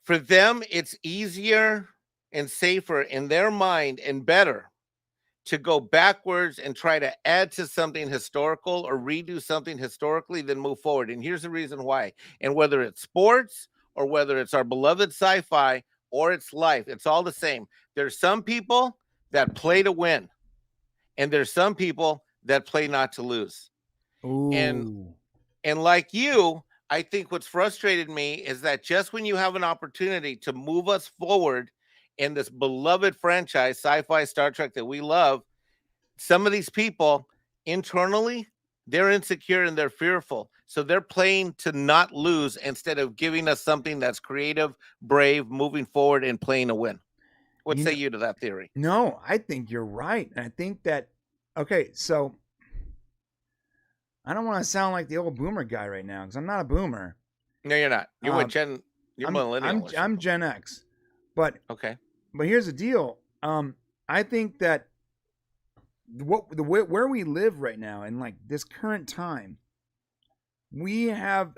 for them, it's easier and safer in their mind and better to go backwards and try to add to something historical or redo something historically than move forward. And here's the reason why. And whether it's sports or whether it's our beloved sci-fi or it's life, it's all the same. There's some people that play to win, and there's some people that play not to lose. Ooh. And like you, I think what's frustrated me is that just when you have an opportunity to move us forward in this beloved franchise, sci-fi, Star Trek, that we love, some of these people internally, they're insecure and they're fearful. So they're playing to not lose instead of giving us something that's creative, brave, moving forward, and playing to win. What say you to that theory? No, I think you're right. And I think that, okay, so I don't want to sound like the old boomer guy right now, because I'm not a boomer. No, you're not. You're millennial. I'm Gen X. But okay. But here's the deal. I think that where we live right now, in like this current time, we have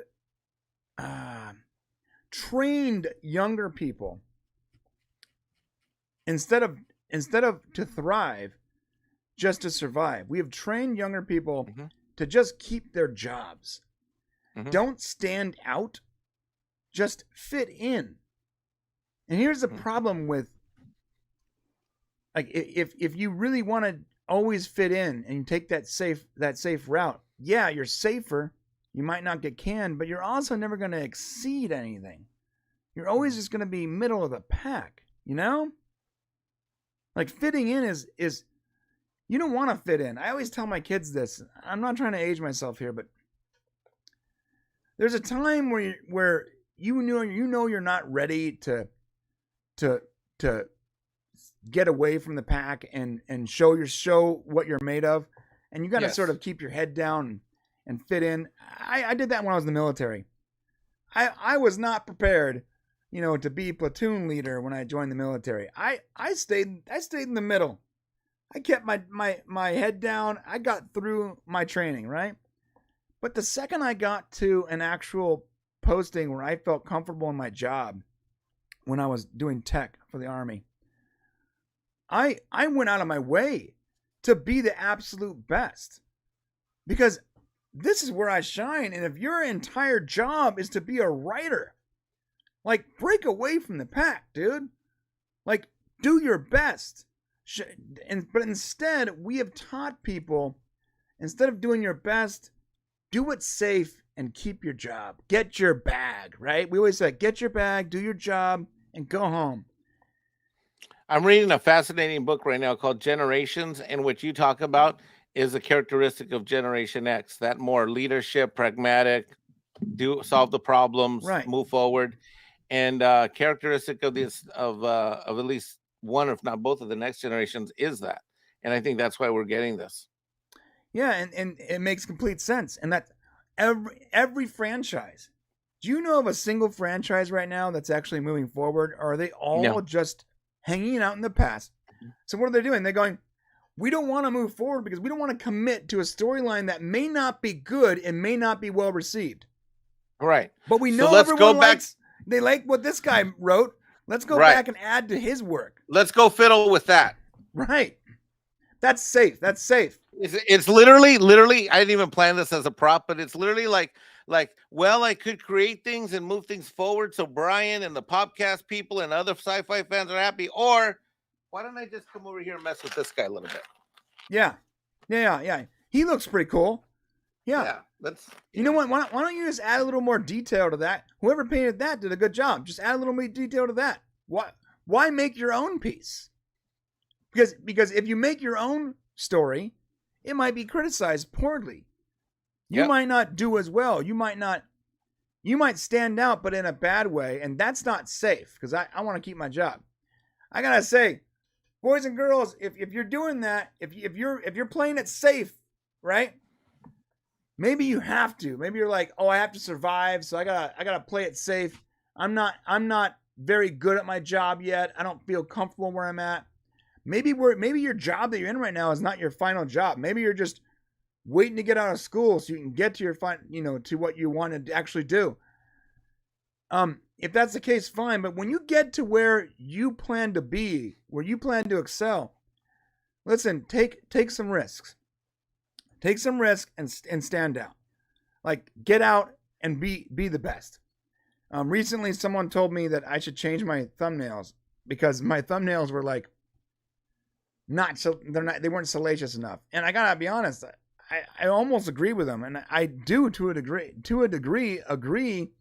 trained younger people instead of to thrive, just to survive. We have trained younger people to just keep their jobs. Don't stand out, just fit in. And here's the problem with, like, if you really want to always fit in and you take that safe route, yeah, you're safer. You might not get canned, but you're also never going to exceed anything. You're always just going to be middle of the pack, you know? Like, fitting in is you don't want to fit in. I always tell my kids this. I'm not trying to age myself here, but there's a time where you know you're not ready to get away from the pack and show what you're made of, and you got to sort of keep your head down and fit in. I did that when I was in the military. I was not prepared, to be platoon leader when I joined the military. I stayed in the middle. I kept my head down. I got through my training, right? But the second I got to an actual posting where I felt comfortable in my job, when I was doing tech for the Army, I went out of my way to be the absolute best, because this is where I shine. And if your entire job is to be a writer, like, break away from the pack, dude. Like, do your best. But instead, we have taught people, instead of doing your best, do it safe and keep your job. Get your bag, right? We always say, get your bag, do your job, and go home. I'm reading a fascinating book right now called Generations, and what you talk about is a characteristic of Generation X, that more leadership, pragmatic, solve the problems, right, move forward, and characteristic of this of at least one, if not both, of the next generations is that. And I think that's why we're getting this. Yeah, and it makes complete sense. And that every franchise. Do you know of a single franchise right now that's actually moving forward? Or are they all just hanging out in the past? So what are they doing? They're going, we don't want to move forward because we don't want to commit to a storyline that may not be good and may not be well received. Right. But we know everyone likes, they like what this guy wrote. Let's go back and add to his work. Let's go fiddle with that. Right. That's safe. That's safe. It's literally, I didn't even plan this as a prop, but it's literally like, well, I could create things and move things forward so Brian and the Popcast people and other sci-fi fans are happy. Or why don't I just come over here and mess with this guy a little bit? Yeah. He looks pretty cool. Yeah. You know what? Why don't you just add a little more detail to that? Whoever painted that did a good job. Just add a little more detail to that. Why make your own piece? Because if you make your own story, it might be criticized poorly. You might not do as well. You might stand out, but in a bad way, and that's not safe, because I want to keep my job. I gotta say, boys and girls, if you're doing that, if you're playing it safe, right? Maybe you have to. Maybe you're like, oh, I have to survive, so I gotta play it safe. I'm not very good at my job yet. I don't feel comfortable where I'm at. Maybe your job that you're in right now is not your final job. Maybe you're just waiting to get out of school so you can get to your to what you want to actually do. If that's the case, fine. But when you get to where you plan to be, where you plan to excel, listen, take some risks. Take some risk and stand out. Like, get out and be the best. Recently, someone told me that I should change my thumbnails because my thumbnails were like they weren't salacious enough. And I gotta be honest, I almost agree with them, and I do to a degree agree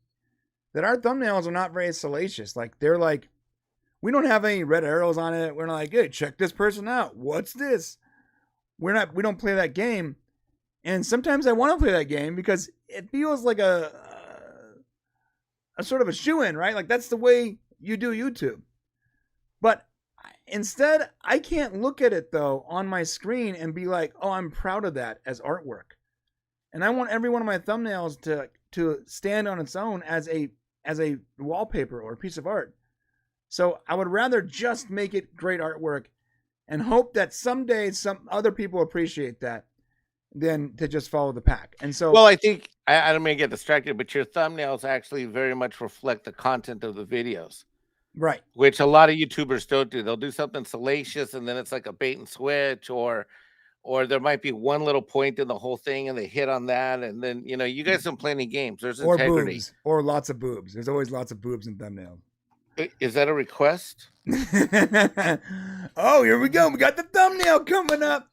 that our thumbnails are not very salacious. Like, they're like, we don't have any red arrows on it. We're not like, hey, check this person out. What's this? We don't play that game. And sometimes I want to play that game because it feels like a sort of a shoo-in, right? Like, that's the way you do YouTube. But instead, I can't look at it, though, on my screen and be like, oh, I'm proud of that as artwork. And I want every one of my thumbnails to stand on its own as a wallpaper or a piece of art. So I would rather just make it great artwork and hope that someday some other people appreciate that than to just follow the pack. And so, well, I think I don't mean to get distracted, but your thumbnails actually very much reflect the content of the videos, right? Which a lot of YouTubers don't do. They'll do something salacious, and then it's like a bait and switch, or there might be one little point in the whole thing, and they hit on that, and then you guys don't play any games. There's integrity, boobs, or lots of boobs. There's always lots of boobs in thumbnails. Is that a request? Oh, here we go. We got the thumbnail coming up.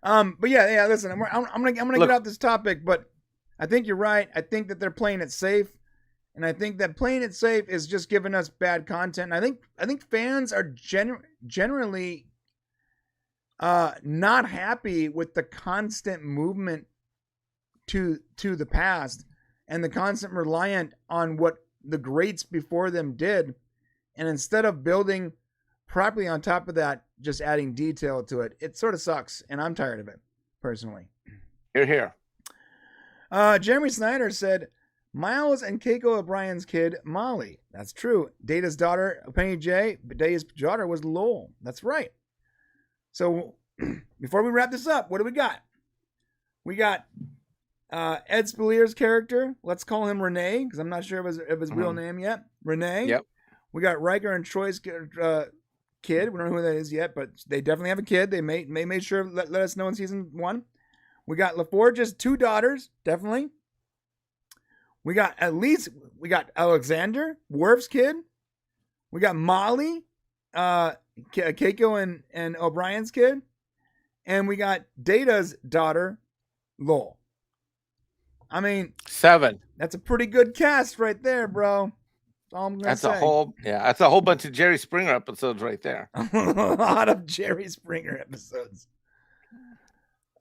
But yeah. Listen, I'm gonna get off this topic, but I think you're right. I think that they're playing it safe, and I think that playing it safe is just giving us bad content. And I think fans are generally not happy with the constant movement to the past and the constant reliant on what the greats before them did, and instead of building properly on top of that, just adding detail to it, it sort of sucks, and I'm tired of it, personally. You're here. Jeremy Snyder said, Miles and Keiko O'Brien's kid, Molly. That's true. Data's daughter, Penny J, Data's daughter was Lowell. That's right. So, before we wrap this up, what do we got? We got Ed Speleer's character. Let's call him Renee, because I'm not sure of his real name yet. Renee. Yep. We got Riker and Troy's kid. We don't know who that is yet, but they definitely have a kid. They made sure let us know in season 1. We got LaForge's 2 daughters, definitely. We got Alexander, Worf's kid. We got Molly, Keiko and O'Brien's kid. And we got Data's daughter, Lowell. I mean, 7. That's a pretty good cast right there, bro. That's all I'm gonna say. That's a whole bunch of Jerry Springer episodes right there. A lot of Jerry Springer episodes.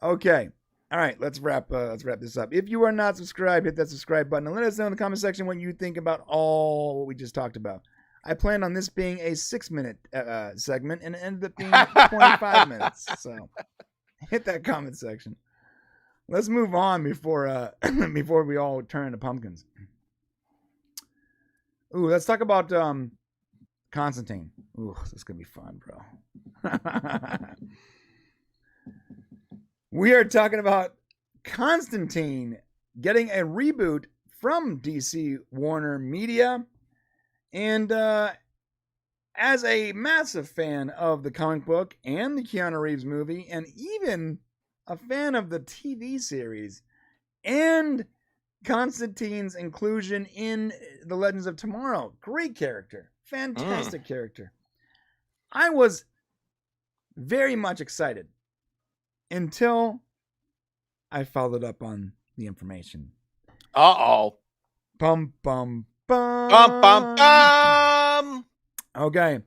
Okay. All right, let's wrap this up. If you are not subscribed, hit that subscribe button and let us know in the comment section what you think about all what we just talked about. I planned on this being a 6-minute segment, and it ended up being 25 minutes. So hit that comment section. Let's move on before we all turn into pumpkins. Ooh, let's talk about Constantine. Ooh, this is gonna be fun, bro. We are talking about Constantine getting a reboot from DC Warner Media. And as a massive fan of the comic book and the Keanu Reeves movie, and even a fan of the TV series, and Constantine's inclusion in The Legends of Tomorrow, great character, fantastic character. I was very much excited until I followed up on the information. Uh-oh. Bum, bum, bum. Bum, bum, bum. Okay.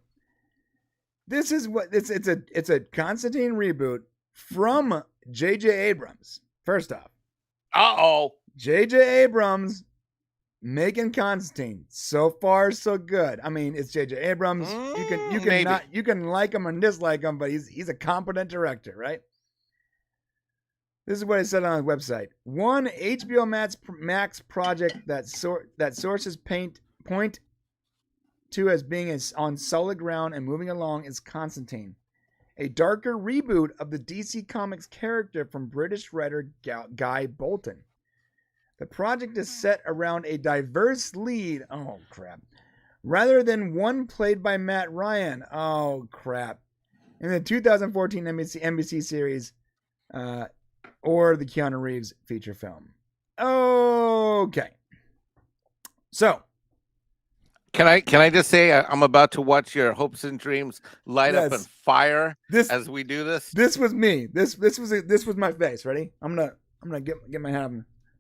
This is what it's a Constantine reboot from J.J. Abrams. First off. Uh-oh. J.J. Abrams making Constantine. So far, so good. I mean, it's J.J. Abrams. You can like him and dislike him, but he's a competent director, right? This is what it said on his website. One HBO Max project that sources point to as being on solid ground and moving along is Constantine, a darker reboot of the DC Comics character from British writer Guy Bolton. The project is set around a diverse lead. Oh, crap. Rather than one played by Matt Ryan. Oh, crap. In the 2014 NBC series, or the Keanu Reeves feature film. Okay. So. Can I just say I'm about to watch your hopes and dreams light up and fire as we do this? This was me. This was my face. Ready? I'm gonna get my hat up.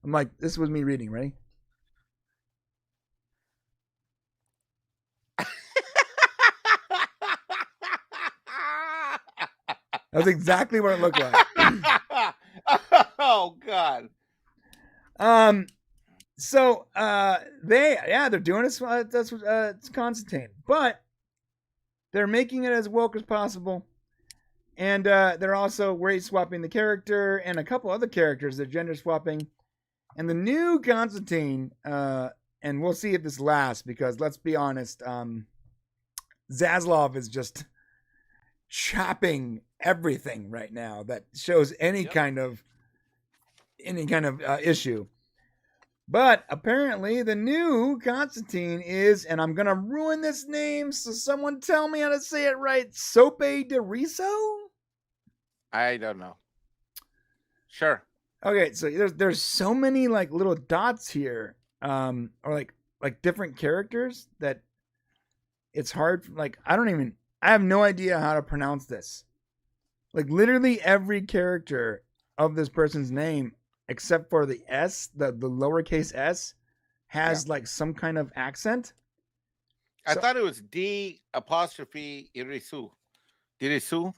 I'm like, this was me reading. Ready? That's exactly what it looked like. Oh God. So they're doing it. It's Constantine, but they're making it as woke as possible, and they're also race swapping the character and a couple other characters. They're gender swapping, and the new Constantine. And we'll see if this lasts because let's be honest, Zaslav is just chopping everything right now that shows any kind of issue. But apparently the new Constantine is, and I'm going to ruin this name, so someone tell me how to say it right, Sope de Riso? I don't know. Sure. Okay, so there's so many like little dots here, or like different characters that it's hard, like I have no idea how to pronounce this. Like literally every character of this person's name except for the S, the lowercase s, has like some kind of accent. I thought it was D apostrophe Irisu. Irisu?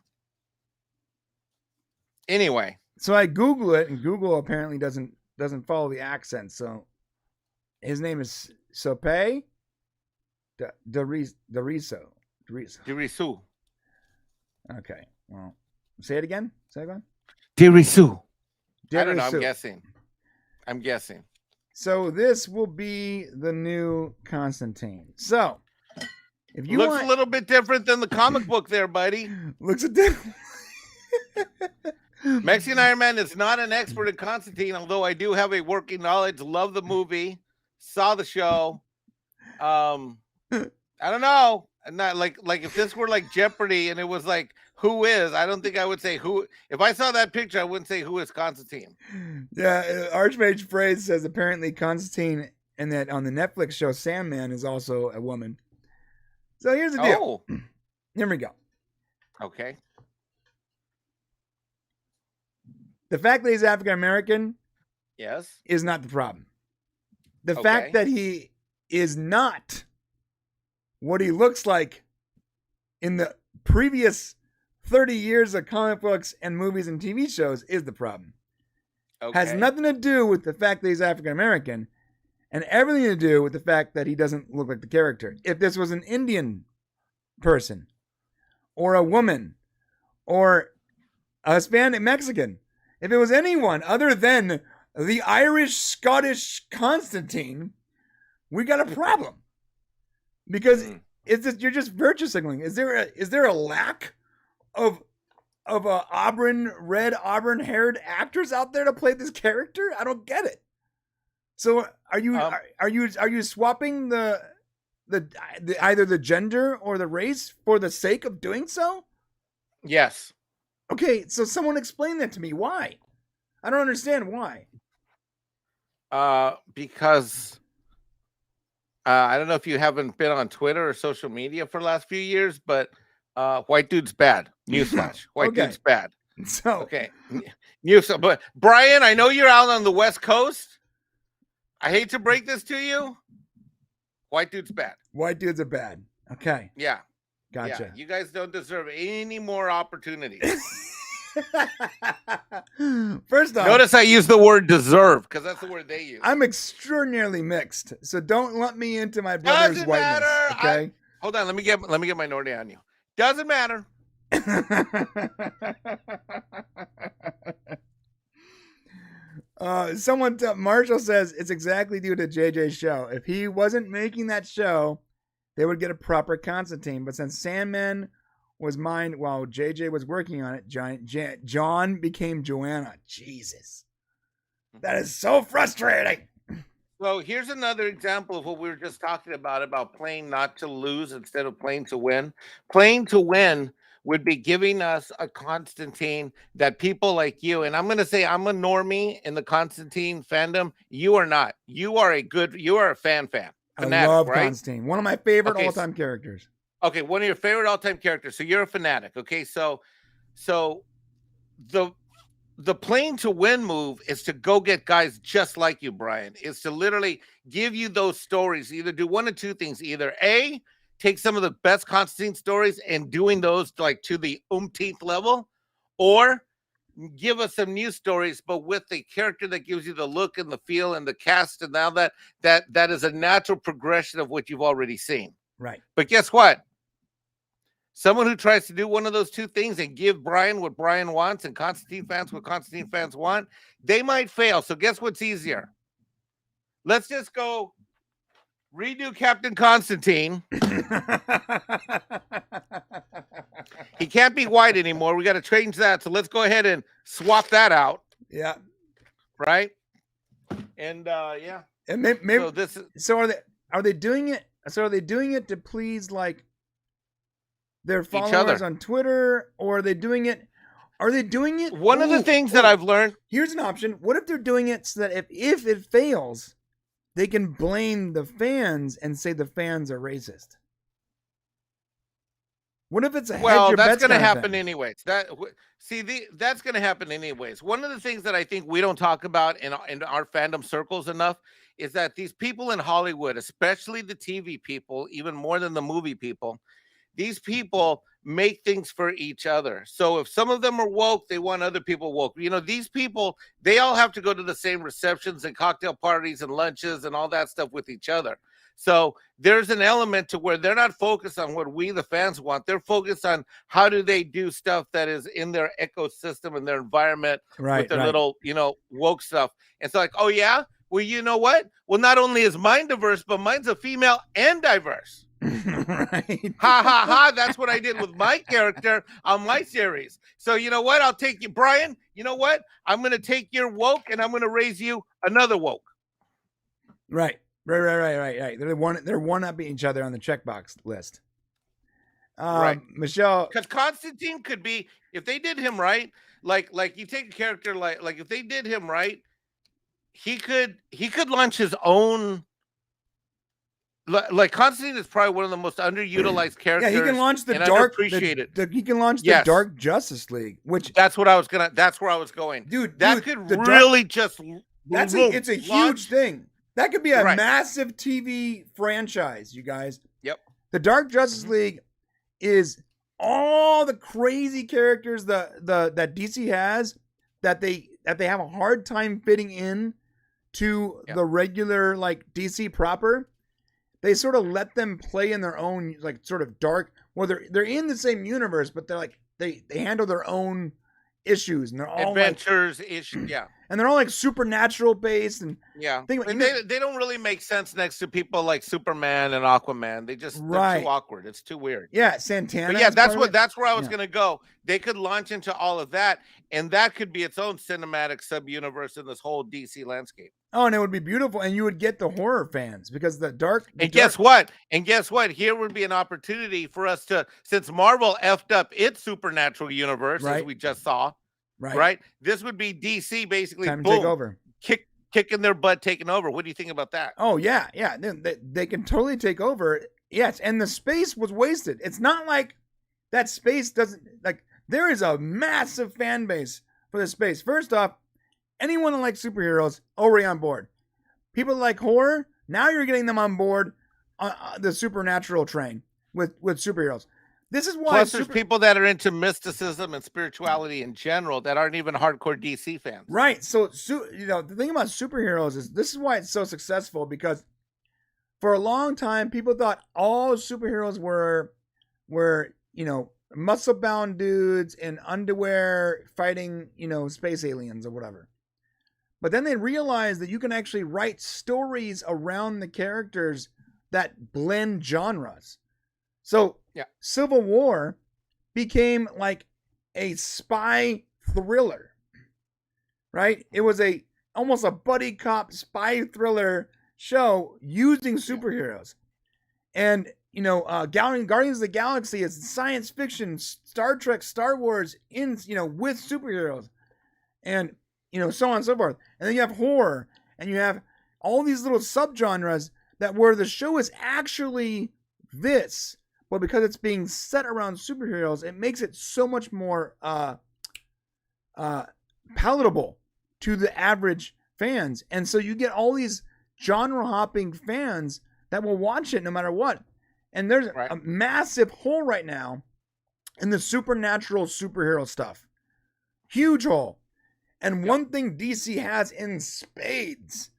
Anyway. So I Google it, and Google apparently doesn't follow the accent. So his name is Sope Deriso. Okay. Well, say it again. Derisu. I don't know. I'm guessing. So this will be the new Constantine. So if you looks a little bit different than the comic book, there, buddy. Looks a different. Mexican Iron Man is not an expert in Constantine, although I do have a working knowledge. Love the movie, saw the show. I don't know. Not like if this were like Jeopardy and it was like who is, I don't think I would say who. If I saw that picture, I wouldn't say who is Constantine. Yeah, Archmage Phrase says apparently Constantine and that on the Netflix show Sandman is also a woman. So here's the deal. Oh. Here we go. Okay. The fact that he's African American, yes, is not the problem. The fact that he is not what he looks like in the previous 30 years of comic books and movies and TV shows is the problem. Okay. Has nothing to do with the fact that he's African American and everything to do with the fact that he doesn't look like the character. If this was an Indian person or a woman or a Hispanic Mexican, if it was anyone other than the Irish Scottish Constantine, we got a problem. Because you're just virtue signaling. Is there a lack of red auburn haired actors out there to play this character? I don't get it. So are you swapping the either the gender or the race for the sake of doing so? Yes. Okay, so someone explain that to me. Why? I don't understand why. Because I don't know if you haven't been on Twitter or social media for the last few years, but white dude's bad. Newsflash. White dude's bad. So okay. But Brian, I know you're out on the West Coast. I hate to break this to you. White dude's bad. White dudes are bad. Okay. Yeah. Gotcha. Yeah. You guys don't deserve any more opportunities. First off, notice I use the word deserve because that's the word they use. I'm extraordinarily mixed, so don't let me into my brother's Doesn't whiteness. Matter. Okay. Hold on. Let me get minority on you. Doesn't matter. Marshall says it's exactly due to JJ's show. If he wasn't making that show, they would get a proper Constantine. But since Sandman was mine while JJ was working on it, John became Joanna. Jesus. That is so frustrating. So here's another example of what we were just talking about playing not to lose instead of playing to win. Playing to win would be giving us a Constantine that people like you, and I'm going to say I'm a normie in the Constantine fandom. You are not. You are a fan. Fanatic, I love right? Constantine. One of my favorite all-time characters. Okay, one of your favorite all-time characters. So you're a fanatic. Okay, so the playing to win move is to go get guys just like you, Brian. It's to literally give you those stories. Either do one of two things. Either A, take some of the best Constantine stories and doing those like to the umpteenth level, or give us some new stories, but with a character that gives you the look and the feel and the cast, and now that is a natural progression of what you've already seen. Right. But guess what? Someone who tries to do one of those two things and give Brian what Brian wants and Constantine fans what Constantine fans want, they might fail. So guess what's easier? Let's just go redo Captain Constantine. He can't be white anymore. We got to change that. So let's go ahead and swap that out. Yeah. Right. And yeah. And maybe so are they doing it? So are they doing it to please like their followers on Twitter, or are they doing it? One of the things that I've learned. Here's an option. What if they're doing it so that if it fails, they can blame the fans and say the fans are racist? What if it's that's going to happen anyways. That's going to happen anyways. One of the things that I think we don't talk about in our fandom circles enough is that these people in Hollywood, especially the TV people, even more than the movie people, these people make things for each other. So if some of them are woke, they want other people woke. You know, these people, they all have to go to the same receptions and cocktail parties and lunches and all that stuff with each other. So there's an element to where they're not focused on what we, the fans, want. They're focused on how do they do stuff that is in their ecosystem and their environment with their little, woke stuff. And so like, oh, yeah? Well, you know what? Well, not only is mine diverse, but mine's a female and diverse. Right. Ha ha ha. That's what I did with my character on my series. So you know what? I'll take you, Brian. You know what? I'm going to take your woke and I'm going to raise you another woke. Right. They're one-upping each other on the checkbox list. Right. Michelle. Because Constantine could be, if they did him right, like you take a character like if they did him right, he could launch his own. Like Constantine is probably one of the most underutilized characters. Yeah, he can launch the dark. He can launch the Dark Justice League, which that's where I was going, dude. That could really just. It's a huge thing. That could be a massive TV franchise, you guys. Yep. The Dark Justice League is all the crazy characters that DC has that they have a hard time fitting in to the regular like DC proper. They sort of let them play in their own like sort of dark. Well, they're in the same universe, but they're like they handle their own issues and they're all adventures issues. Yeah, and they're all like supernatural based and they don't really make sense next to people like Superman and Aquaman. They're too awkward. It's too weird. Yeah, Santana. But yeah, that's where I was gonna go. They could launch into all of that, and that could be its own cinematic sub-universe in this whole DC landscape. Oh, and it would be beautiful, and you would get the horror fans because guess what? Here would be an opportunity for us to, since Marvel effed up its supernatural universe, as we just saw, right? This would be DC basically time to take over, kicking their butt, taking over. What do you think about that? Oh yeah. They can totally take over. Yes, and the space was wasted. It's not like that space doesn't like. There is a massive fan base for this space. First off, anyone that likes superheroes already on board. People that like horror, now you're getting them on board on the supernatural train with superheroes. This is why. Plus, there's people that are into mysticism and spirituality in general that aren't even hardcore DC fans. Right. So, the thing about superheroes is this is why it's so successful, because for a long time, people thought all superheroes were muscle-bound dudes in underwear fighting, space aliens or whatever. But then they realized that you can actually write stories around the characters that blend genres. So Civil War became like a spy thriller, right? It was almost a buddy cop spy thriller show using superheroes. And, Guardians of the Galaxy is science fiction, Star Trek, Star Wars with superheroes. And, so on and so forth. And then you have horror, and you have all these little subgenres where the show is actually this, but because it's being set around superheroes, it makes it so much more palatable to the average fans. And so you get all these genre hopping fans that will watch it no matter what. And there's a massive hole right now in the supernatural superhero stuff. Huge hole. And one thing DC has in spades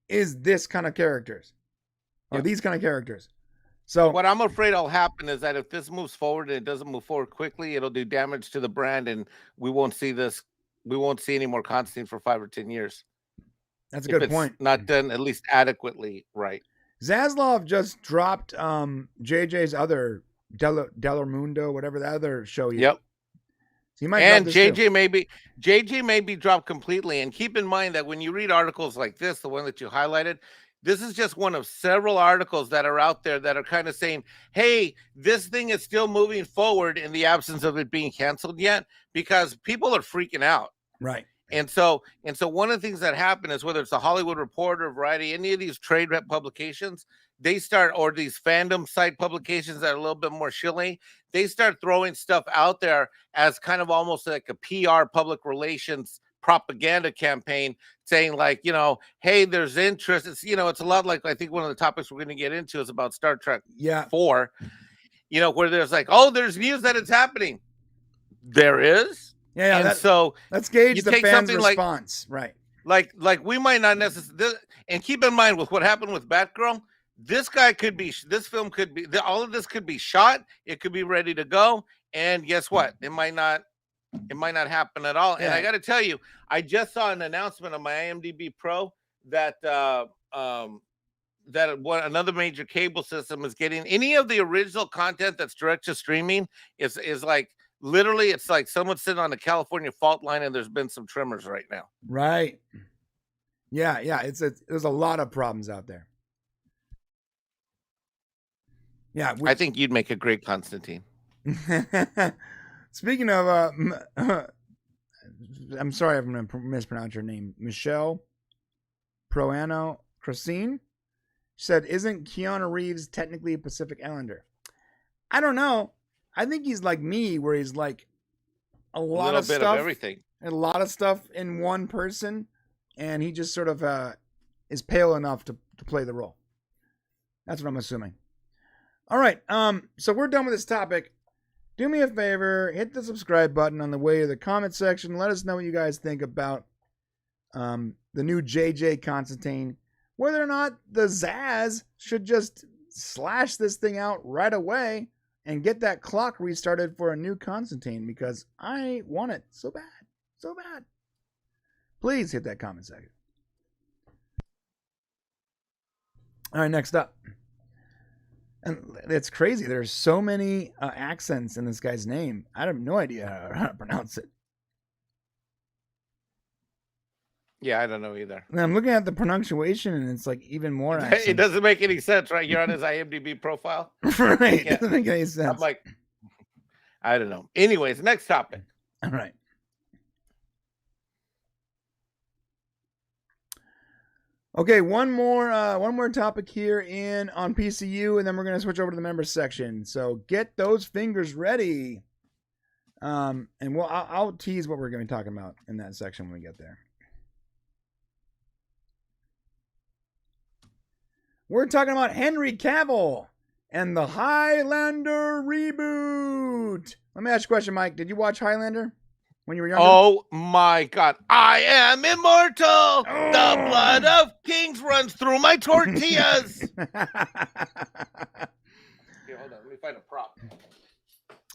is this kind of characters. Or these kind of characters. So what I'm afraid will happen is that if this moves forward and it doesn't move forward quickly, it'll do damage to the brand, and we won't see any more Constantine for 5 or 10 years. That's a good point. Not done at least adequately right. Zaslav just dropped JJ's other Delamundo, whatever that other show you. Yep. So you might and JJ may be dropped completely. And keep in mind that when you read articles like this, the one that you highlighted, this is just one of several articles that are out there that are kind of saying, hey, this thing is still moving forward in the absence of it being canceled yet, because people are freaking out. Right. And so one of the things that happen is, whether it's the Hollywood Reporter, Variety, any of these trade rep publications, they start, or these fandom site publications that are a little bit more shilly, they start throwing stuff out there as kind of almost like a PR public relations propaganda campaign, saying like, hey, there's interest. It's, it's a lot like, I think one of the topics we're going to get into is about Star Trek 4, where there's like, oh, there's news that it's happening. There is. Yeah, and so let's gauge the fans' response, right? Like we might not necessarily. And keep in mind with what happened with Batgirl, this film could be, all of this could be shot. It could be ready to go, and guess what? It might not happen at all. Yeah. And I got to tell you, I just saw an announcement on my IMDb Pro that another major cable system is getting any of the original content that's direct to streaming is like. Literally, it's like someone's sitting on the California fault line, and there's been some tremors right now. Right. Yeah. There's a lot of problems out there. Yeah. I think you'd make a great Constantine. Speaking of, I'm sorry if I'm going to mispronounce your name. Michelle Proano Christine said, isn't Keanu Reeves technically a Pacific Islander? I don't know. I think he's like me, where he's like a lot of stuff, everything, a lot of stuff in one person, and he just sort of is pale enough to play the role. That's what I'm assuming. All right, so we're done with this topic. Do me a favor, hit the subscribe button on the way to the comment section. Let us know what you guys think about the new JJ Constantine. Whether or not the Zaz should just slash this thing out right away and get that clock restarted for a new Constantine, because I want it so bad. So bad. Please hit that comment section. All right, next up. And it's crazy. There's so many accents in this guy's name. I have no idea how to pronounce it. Yeah, I don't know either. And I'm looking at the pronunciation, and it's like even more accents. It doesn't make any sense, right? You're on his IMDb profile. Right. It doesn't make any sense. I'm like, I don't know. Anyways, next topic. All right. Okay, one more topic here on PCU, and then we're going to switch over to the members section. So get those fingers ready. And I'll tease what we're going to be talking about in that section when we get there. We're talking about Henry Cavill and the Highlander Reboot. Let me ask you a question, Mike. Did you watch Highlander when you were younger? Oh my God. I am immortal. Oh. The blood of kings runs through my tortillas. Here, hold on. Let me find a prop.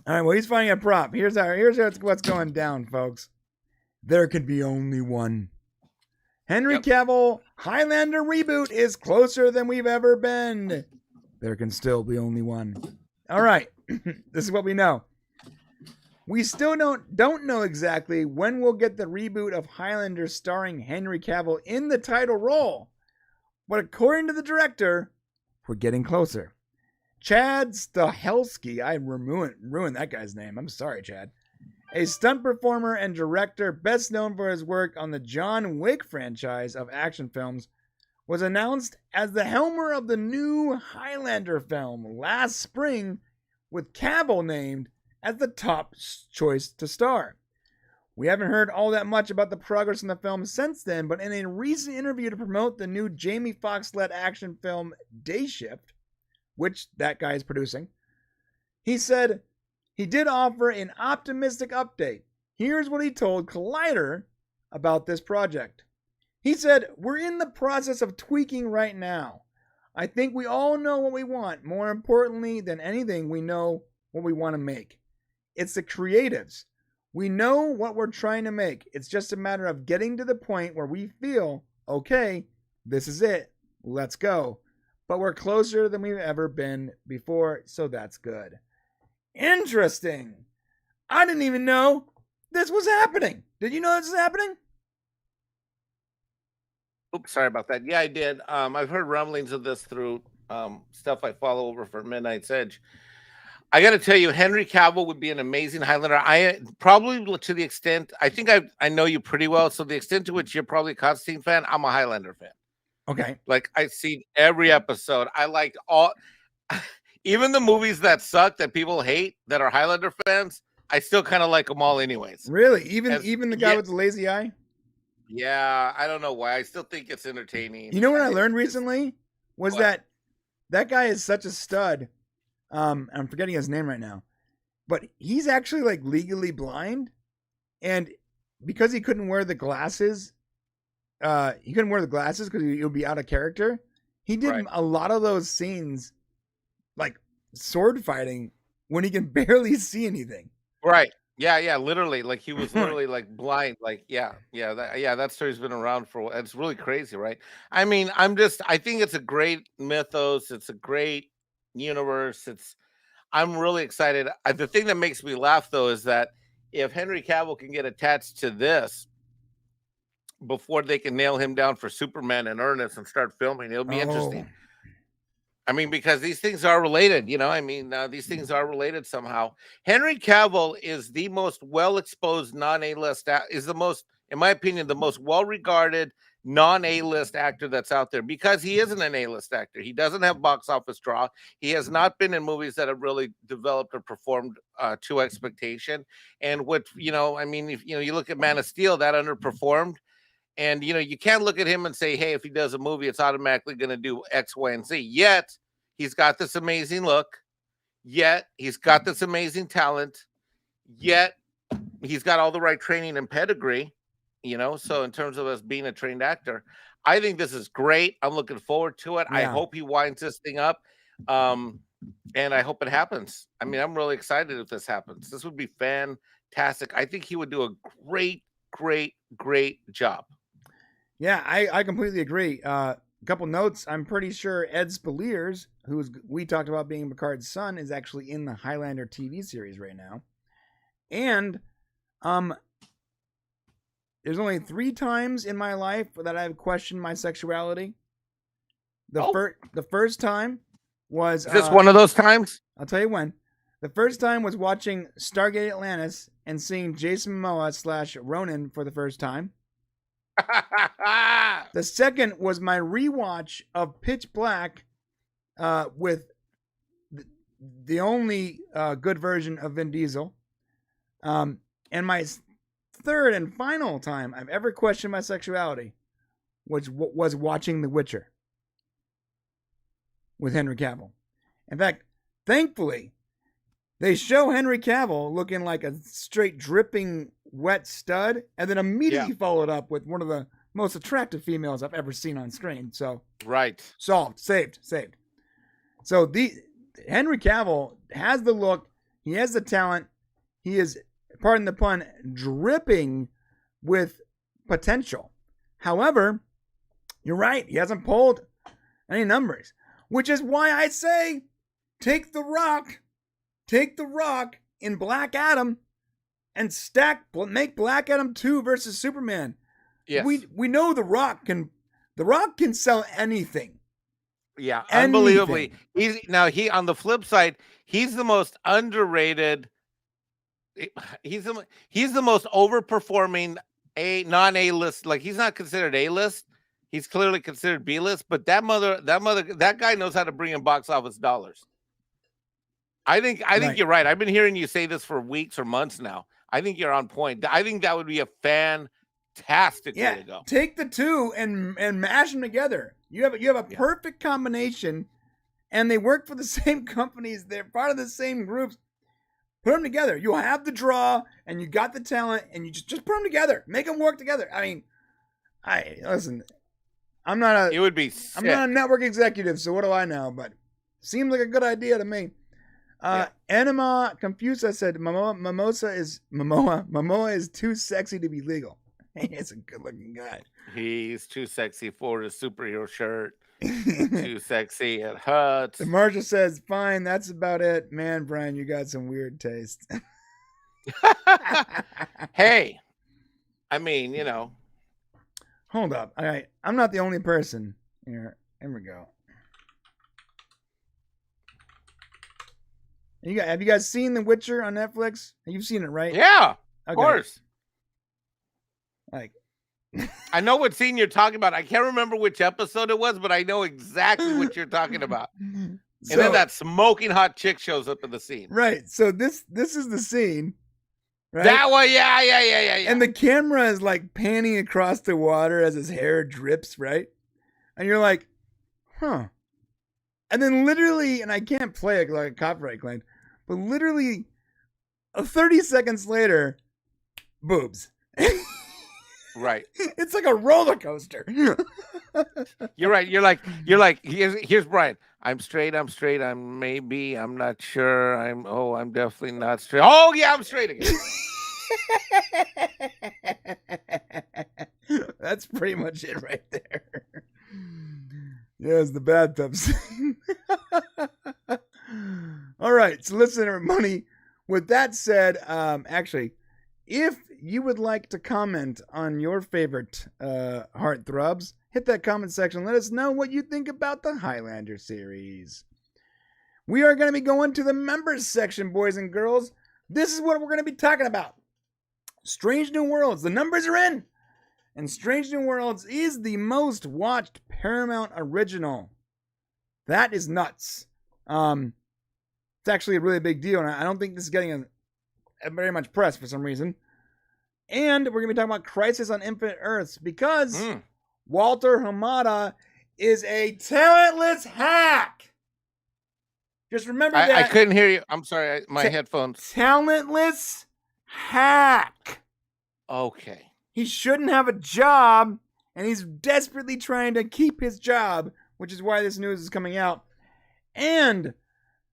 All right, well, he's finding a prop. Here's what's going down, folks. There can be only one. Henry Cavill, Highlander Reboot is closer than we've ever been. There can still be only one. All right, this is what we know. We still don't know exactly when we'll get the reboot of Highlander starring Henry Cavill in the title role. But according to the director, we're getting closer. Chad Stahelski, I ruined that guy's name. I'm sorry, Chad. A stunt performer and director best known for his work on the John Wick franchise of action films, was announced as the helmer of the new Highlander film last spring, with Cavill named as the top choice to star. We haven't heard all that much about the progress in the film since then, but in a recent interview to promote the new Jamie Foxx-led action film Day Shift, which that guy is producing, he said he did offer an optimistic update. Here's what he told Collider about this project. He said, "We're in the process of tweaking right now. I think we all know what we want. More importantly than anything, we know what we want to make. It's the creatives. We know what we're trying to make. It's just a matter of getting to the point where we feel, okay, this is it. Let's go. But we're closer than we've ever been before, so that's good." Interesting. I didn't even know this was happening. Did you know this was happening? Oops, sorry about that. Yeah, I did. I've heard rumblings of this through stuff I follow over for Midnight's Edge. I got to tell you, Henry Cavill would be an amazing Highlander. I probably, to the extent, I think I know you pretty well. So the extent to which you're probably a Constantine fan, I'm a Highlander fan. Okay. Like, I've seen every episode. I liked all, even the movies that suck, that people hate, that are Highlander fans, I still kind of like them all anyways. Really? Even the guy with the lazy eye? Yeah, I don't know why. I still think it's entertaining. You know what I learned recently? Was that guy is such a stud. I'm forgetting his name right now. But he's actually like legally blind. And because he couldn't wear the glasses, because he would be out of character. He did a lot of those scenes, like sword fighting, when he can barely see anything. Right. Yeah. Literally, like he was literally like blind. Like, that story's been around for a while. It's really crazy, right? I mean, I think it's a great mythos. It's a great universe. I'm really excited. The thing that makes me laugh though is that if Henry Cavill can get attached to this before they can nail him down for Superman in earnest and start filming, it'll be interesting. I mean, because these things are related, you know. I mean, these things are related somehow. Henry Cavill is the most well-exposed non-A-list, in my opinion, the most well-regarded non-A-list actor that's out there, because he isn't an A-list actor. He doesn't have box office draw. He has not been in movies that have really developed or performed to expectation. And what, I mean, if you look at Man of Steel, that underperformed. And, you can't look at him and say, hey, if he does a movie, it's automatically going to do X, Y, and Z. Yet, he's got this amazing look. Yet, he's got this amazing talent. Yet, he's got all the right training and pedigree, So, in terms of us being a trained actor, I think this is great. I'm looking forward to it. Yeah. I hope he winds this thing up. And I hope it happens. I mean, I'm really excited if this happens. This would be fantastic. I think he would do a great job. Yeah, I completely agree. A couple notes. I'm pretty sure Ed Speleers, we talked about being Picard's son, is actually in the Highlander TV series right now. And there's only 3 times in my life that I've questioned my sexuality. The first time was... Is this one of those times? I'll tell you when. The first time was watching Stargate Atlantis and seeing Jason Momoa / Ronan for the first time. The second was my rewatch of Pitch Black with the only good version of Vin Diesel. And my third and final time I've ever questioned my sexuality was watching The Witcher with Henry Cavill. In fact, thankfully, they show Henry Cavill looking like a straight dripping wet stud, and then immediately followed up with one of the most attractive females I've ever seen on screen. So solved, saved. So Henry Cavill has the look, he has the talent, he is, pardon the pun, dripping with potential. However, you're right, he hasn't pulled any numbers, which is why I say take the Rock in Black Adam and make Black Adam 2 versus Superman. Yes. We know The Rock can sell anything. Yeah, unbelievably. He on the flip side, he's the most underrated. He's the most overperforming non-A-list. Like, he's not considered A-list. He's clearly considered B-list, but that guy knows how to bring in box office dollars. I think you're right. I've been hearing you say this for weeks or months now. I think you're on point. I think that would be a fantastic way to go. Take the two and mash them together. You have a perfect combination, and they work for the same companies. They're part of the same groups. Put them together. You'll have the draw, and you got the talent, and you just put them together. Make them work together. I mean, listen. I'm not a network executive, so what do I know? But seems like a good idea to me. Enema Confusa said Momoa is too sexy to be legal. He's a good-looking guy. He's too sexy for a superhero shirt. Too sexy. It hurts. The Marshal says, fine, that's about it. Man, Brian, you got some weird taste. Hey, I mean, Hold up. All right. I'm not the only person here. Here we go. Have you guys seen The Witcher on Netflix? You've seen it, right? Yeah, of course. Like, I know what scene you're talking about. I can't remember which episode it was, but I know exactly what you're talking about. And then that smoking hot chick shows up in the scene. Right. So this is the scene. Right? That one, yeah. And the camera is like panning across the water as his hair drips, right? And you're like, huh. And then literally, and I can't play it like a copyright claim, but literally 30 seconds later, boobs. Right. It's like a roller coaster. You're right. You're like, here's Brian. I'm straight. I'm not sure. I'm definitely not straight. Oh yeah, I'm straight again. That's pretty much it right there. Yeah, it's the bathtub scene. All right, so listen, everybody. With that said, actually, if you would like to comment on your favorite heartthrobs, hit that comment section. Let us know what you think about the Highlander series. We are going to be going to the members section, boys and girls. This is what we're going to be talking about. Strange New Worlds. The numbers are in. And Strange New Worlds is the most watched Paramount original. That is nuts. It's actually a really big deal, and I don't think this is getting very much press for some reason. And we're going to be talking about Crisis on Infinite Earths because Walter Hamada is a talentless hack. Just remember that. I couldn't hear you. I'm sorry. My headphones. Talentless hack. Okay. He shouldn't have a job, and he's desperately trying to keep his job, which is why this news is coming out. And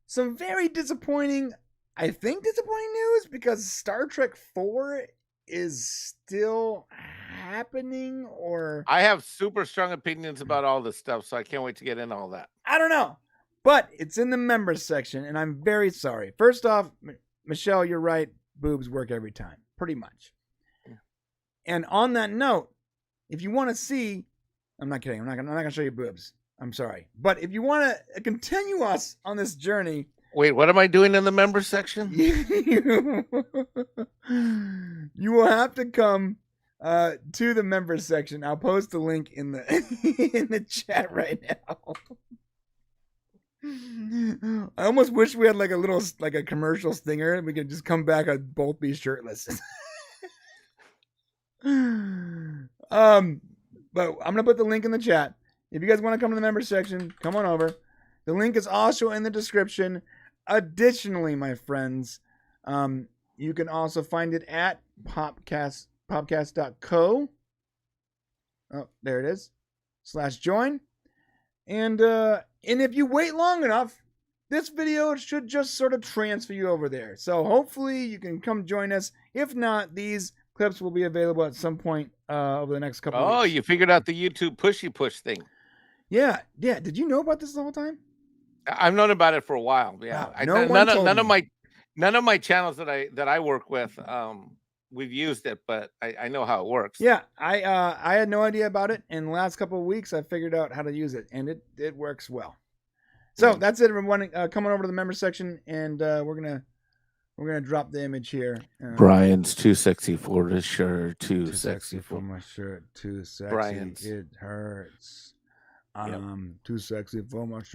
some very disappointing news, because Star Trek 4 is still happening, or... I have super strong opinions about all this stuff, so I can't wait to get into all that. I don't know. But it's in the members section, and I'm very sorry. First off, Michelle, you're right. Boobs work every time, pretty much. And on that note, if you want to see, I'm not kidding. I'm not gonna show you boobs. I'm sorry, but if you want to continue us on this journey, wait, what am I doing in the members section? You will have to come to the members section. I'll post the link in the chat right now. I almost wish we had like a commercial stinger, and we could just come back and both be shirtless. But I'm gonna put the link in the chat. If you guys want to come to the members section, come on over. The link is also in the description. additionally, my friends, you can also find it at popcast.co. Oh, there it is. /join. And if you wait long enough, this video should just sort of transfer you over there. So hopefully you can come join us. If not, these clips will be available at some point over the next couple of weeks. Oh, you figured out the YouTube pushy push thing. Yeah. Did you know about this the whole time? I've known about it for a while. Yeah. None of my channels that I work with, we've used it, but I know how it works. Yeah, I had no idea about it. In the last couple of weeks, I figured out how to use it, and it works well. So that's it, everyone. Coming over to the member section, and we're gonna drop the image here. Brian's too sexy for his shirt. Too sexy for my shirt. Too sexy. Brian's. It hurts. Too sexy for my shirt.